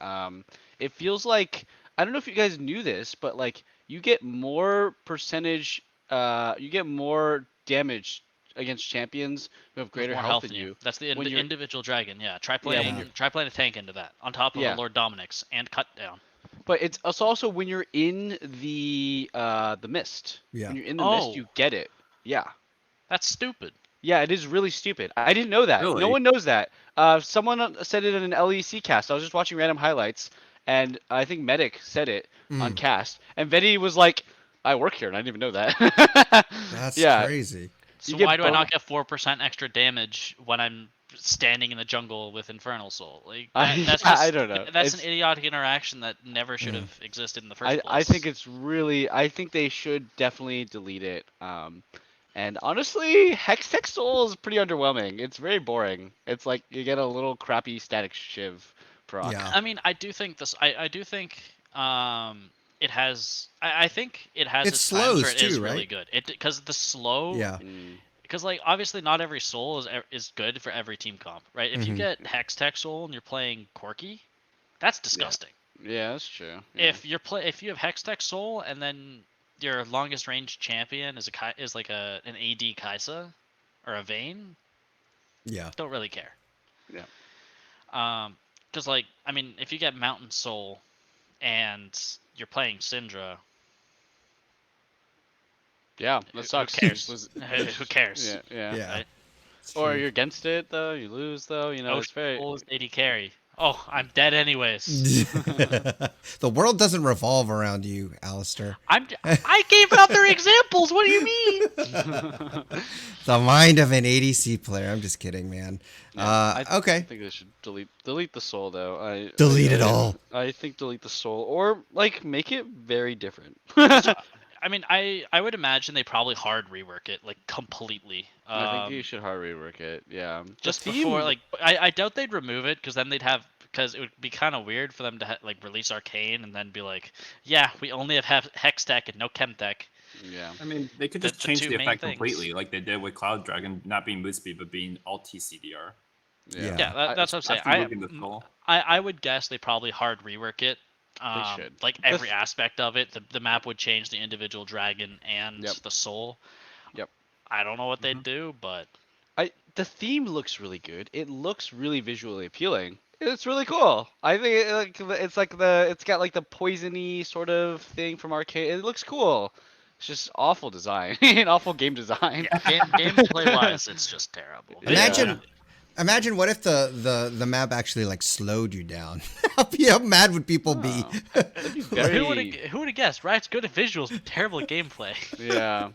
It feels like I don't know if you guys knew this, but like you get more percentage. You get more damage against champions who have greater health than you. That's the individual dragon. Yeah, try playing a tank into that on top of the Lord Dominic's and cut down. But it's also when you're in the mist. Yeah. When you're in the mist, you get it. Yeah. That's stupid. Yeah, it is really stupid. I didn't know that. Really? No one knows that. Someone said it in an LEC cast. I was just watching random highlights, and I think Medic said it on cast, and Vedi was like, "I work here, and I didn't even know that." That's crazy. So why do I not get 4% extra damage when I'm standing in the jungle with Infernal Soul? Like that's just, I don't know. That's an idiotic interaction that never should have existed in the first place. I think it's really. I think they should definitely delete it. And honestly, Hextech Soul is pretty underwhelming. It's very boring. It's like you get a little crappy static shiv proc. Yeah. I mean, I do think this. I do think it has. I think it has It its times where slows it is too, really right? good. It because the slow. Yeah. Mm, Because like obviously not every soul is good for every team comp, right? If you Mhm. get Hextech soul and you're playing Corki, that's disgusting. yeah, that's true. Yeah. If you have Hextech soul and then your longest range champion is is like an AD Kaisa or a Vayne, Yeah. don't really care. Yeah. Because like I mean, if you get Mountain Soul and you're playing Syndra, Yeah, who that sucks. cares? Was- Who cares? Yeah, yeah. Yeah. Right? It's Or true. you're against it though. You lose though. You know, Oh, it's very. Soul is AD carry. Oh, I'm dead anyways. The world doesn't revolve around you, Alistair. I gave other examples. What do you mean? The mind of an ADC player. I'm just kidding, man. I Okay. think they should delete the soul though. Delete it all. I think delete the soul or like make it very different. I mean, I would imagine they probably hard rework it like completely. I think you should hard rework it. Yeah. Just The before theme- like I doubt they'd remove it because then they'd have because it would be kind of weird for them to like release Arcane and then be like, yeah, we only have Hextech and no Chemtech. Yeah. I mean, they could The- just the change two the main effect things. completely, like they did with Cloud Dragon, not being move speed but being alt TCDR. Yeah. Yeah, that's what I'm saying. After moving the soul. I would guess they probably hard rework it. should. Like every aspect of it. The map would change the individual dragon and Yep. the soul. Yep. I don't know what they'd do, but The theme looks really good. It looks really visually appealing. It's really cool. I think it's got like the poisony sort of thing from Arcade. It looks cool. It's just awful design, awful game design. gameplay wise, it's just terrible. Imagine what if the map actually like slowed you down? How mad would people be? Oh, that'd be very. Who would have guessed? Riot's good at visuals, but terrible at gameplay. Yeah.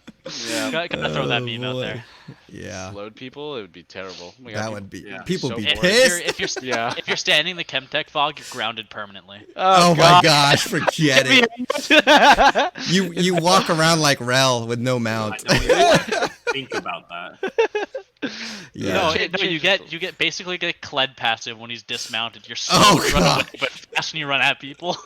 Yeah. Gotta throw that Oh, meme out boy. there. Yeah. Slowed people, it would be terrible. Oh my God, That people- would be yeah. people So be bored. pissed. If you're Yeah. if you're standing in the Chemtech fog, you're grounded permanently. Oh my God. gosh, forget it. You walk around like Rel with no I mount. don't even think about that. Yeah. No, Change- no, change you the get soul. you get basically get Kled passive when he's dismounted. You're slow Oh, to run away, God. but fast when you run at people.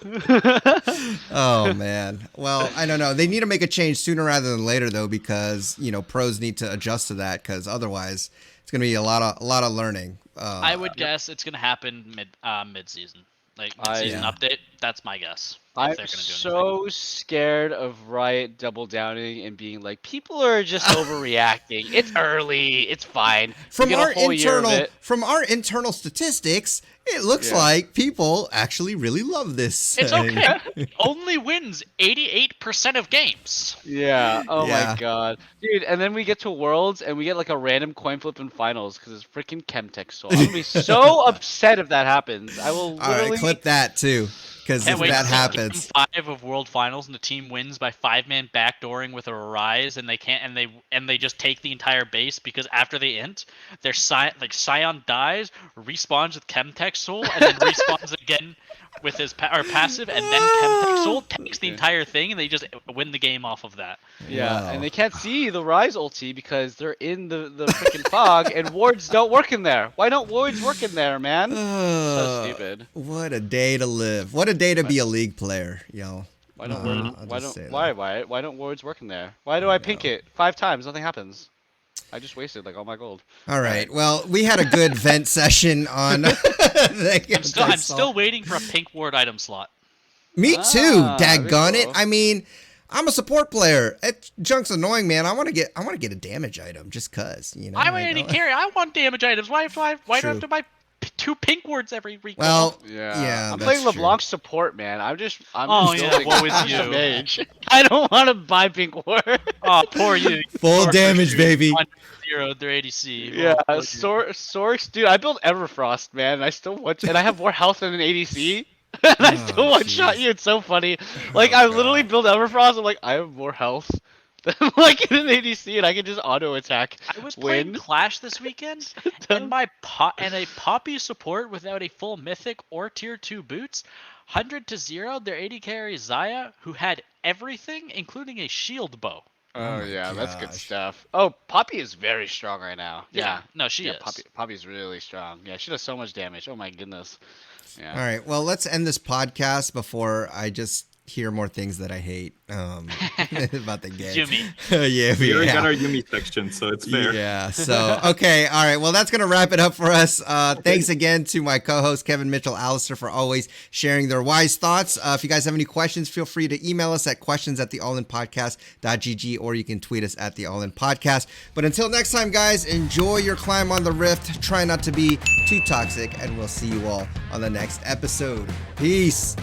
Oh man. Well, I don't know. They need to make a change sooner rather than later though, because pros need to adjust to that. Because otherwise, it's gonna be a lot of learning. I would guess it's gonna happen mid season, like I- mid season Yeah. update. That's my guess. If I'm they're gonna do so scared of Riot double downing and being like, people are just overreacting. It's early. It's fine. From We get a our whole year of internal statistics, it looks Yeah. like people actually really love this. It's okay. It only wins 88% of games. Yeah. Oh Yeah. my god, dude. And then we get to Worlds and we get like a random coin flip in finals because it's freaking Chemtech Soul. I'm gonna be so upset if that happens. I will All literally. right, clip that too, because Can't if wait that to see happens, Game 5 of World Finals and the team wins by 5-man backdooring with a rise, and they can't and they just take the entire base because after they int, their Scion dies, respawns with Chemtech Soul, and then respawns again with his passive, and then Chemtech Soul takes the entire thing, and they just win the game off of that. Yeah, Wow. and they can't see the Rise ulti because they're in the freaking fog, and wards don't work in there. Why don't wards work in there, man? So stupid. What a day to live. What a day to be a league player, yo. Why don't I'll wards? Why just say don't? that. Why don't wards work in there? Why do I pink it 5 times? Nothing happens. I just wasted like all my gold. All right. Well, we had a good vent session on. I'm still waiting for a pink ward item slot. Me too. Ah, Daggone very it. cool. I mean, I'm a support player. Junk's annoying, man. I want to get a damage item just cause, I'm an AD carry. I want damage items. Why do I True. have to buy 2 pink wards every week? Well, Yeah, I'm that's playing true. LeBlanc support, man. I'm Oh, just yeah, building woe is I'm you. a mage. I don't want to buy pink ward. Oh, poor you. Full Sorcerers damage, shoot baby. 0 their ADC. Yeah, Oh, poor you. Sorks, dude. I built Everfrost, man. And I still and I have more health than an ADC. And I Oh, still one shot jeez. you. It's so funny. Like Oh, I literally God. built Everfrost. I'm like, I have more health than like in an ADC, and I can just auto attack. I was playing Win. Clash this weekend, and a Poppy support without a full Mythic or Tier 2 boots, 100 to 0. Their AD carry Zaya, who had everything, including a shield bow. Oh my yeah, that's good gosh. stuff. Oh, Poppy is very strong right now. Yeah, no, she is. Poppy's really strong. Yeah, she does so much damage. Oh my goodness. Yeah. All right. Well, let's end this podcast before I just hear more things that I hate about the game. Yumi. We already got our Yumi section, so it's fair. Yeah. So, okay. All right. Well, that's going to wrap it up for us. Thanks again to my co-hosts, Kevin, Mitchell, Alistair, for always sharing their wise thoughts. If you guys have any questions, feel free to email us at questions@theallinpodcast.gg, or you can tweet us at theallinpodcast. But until next time, guys, enjoy your climb on the rift. Try not to be too toxic, and we'll see you all on the next episode. Peace.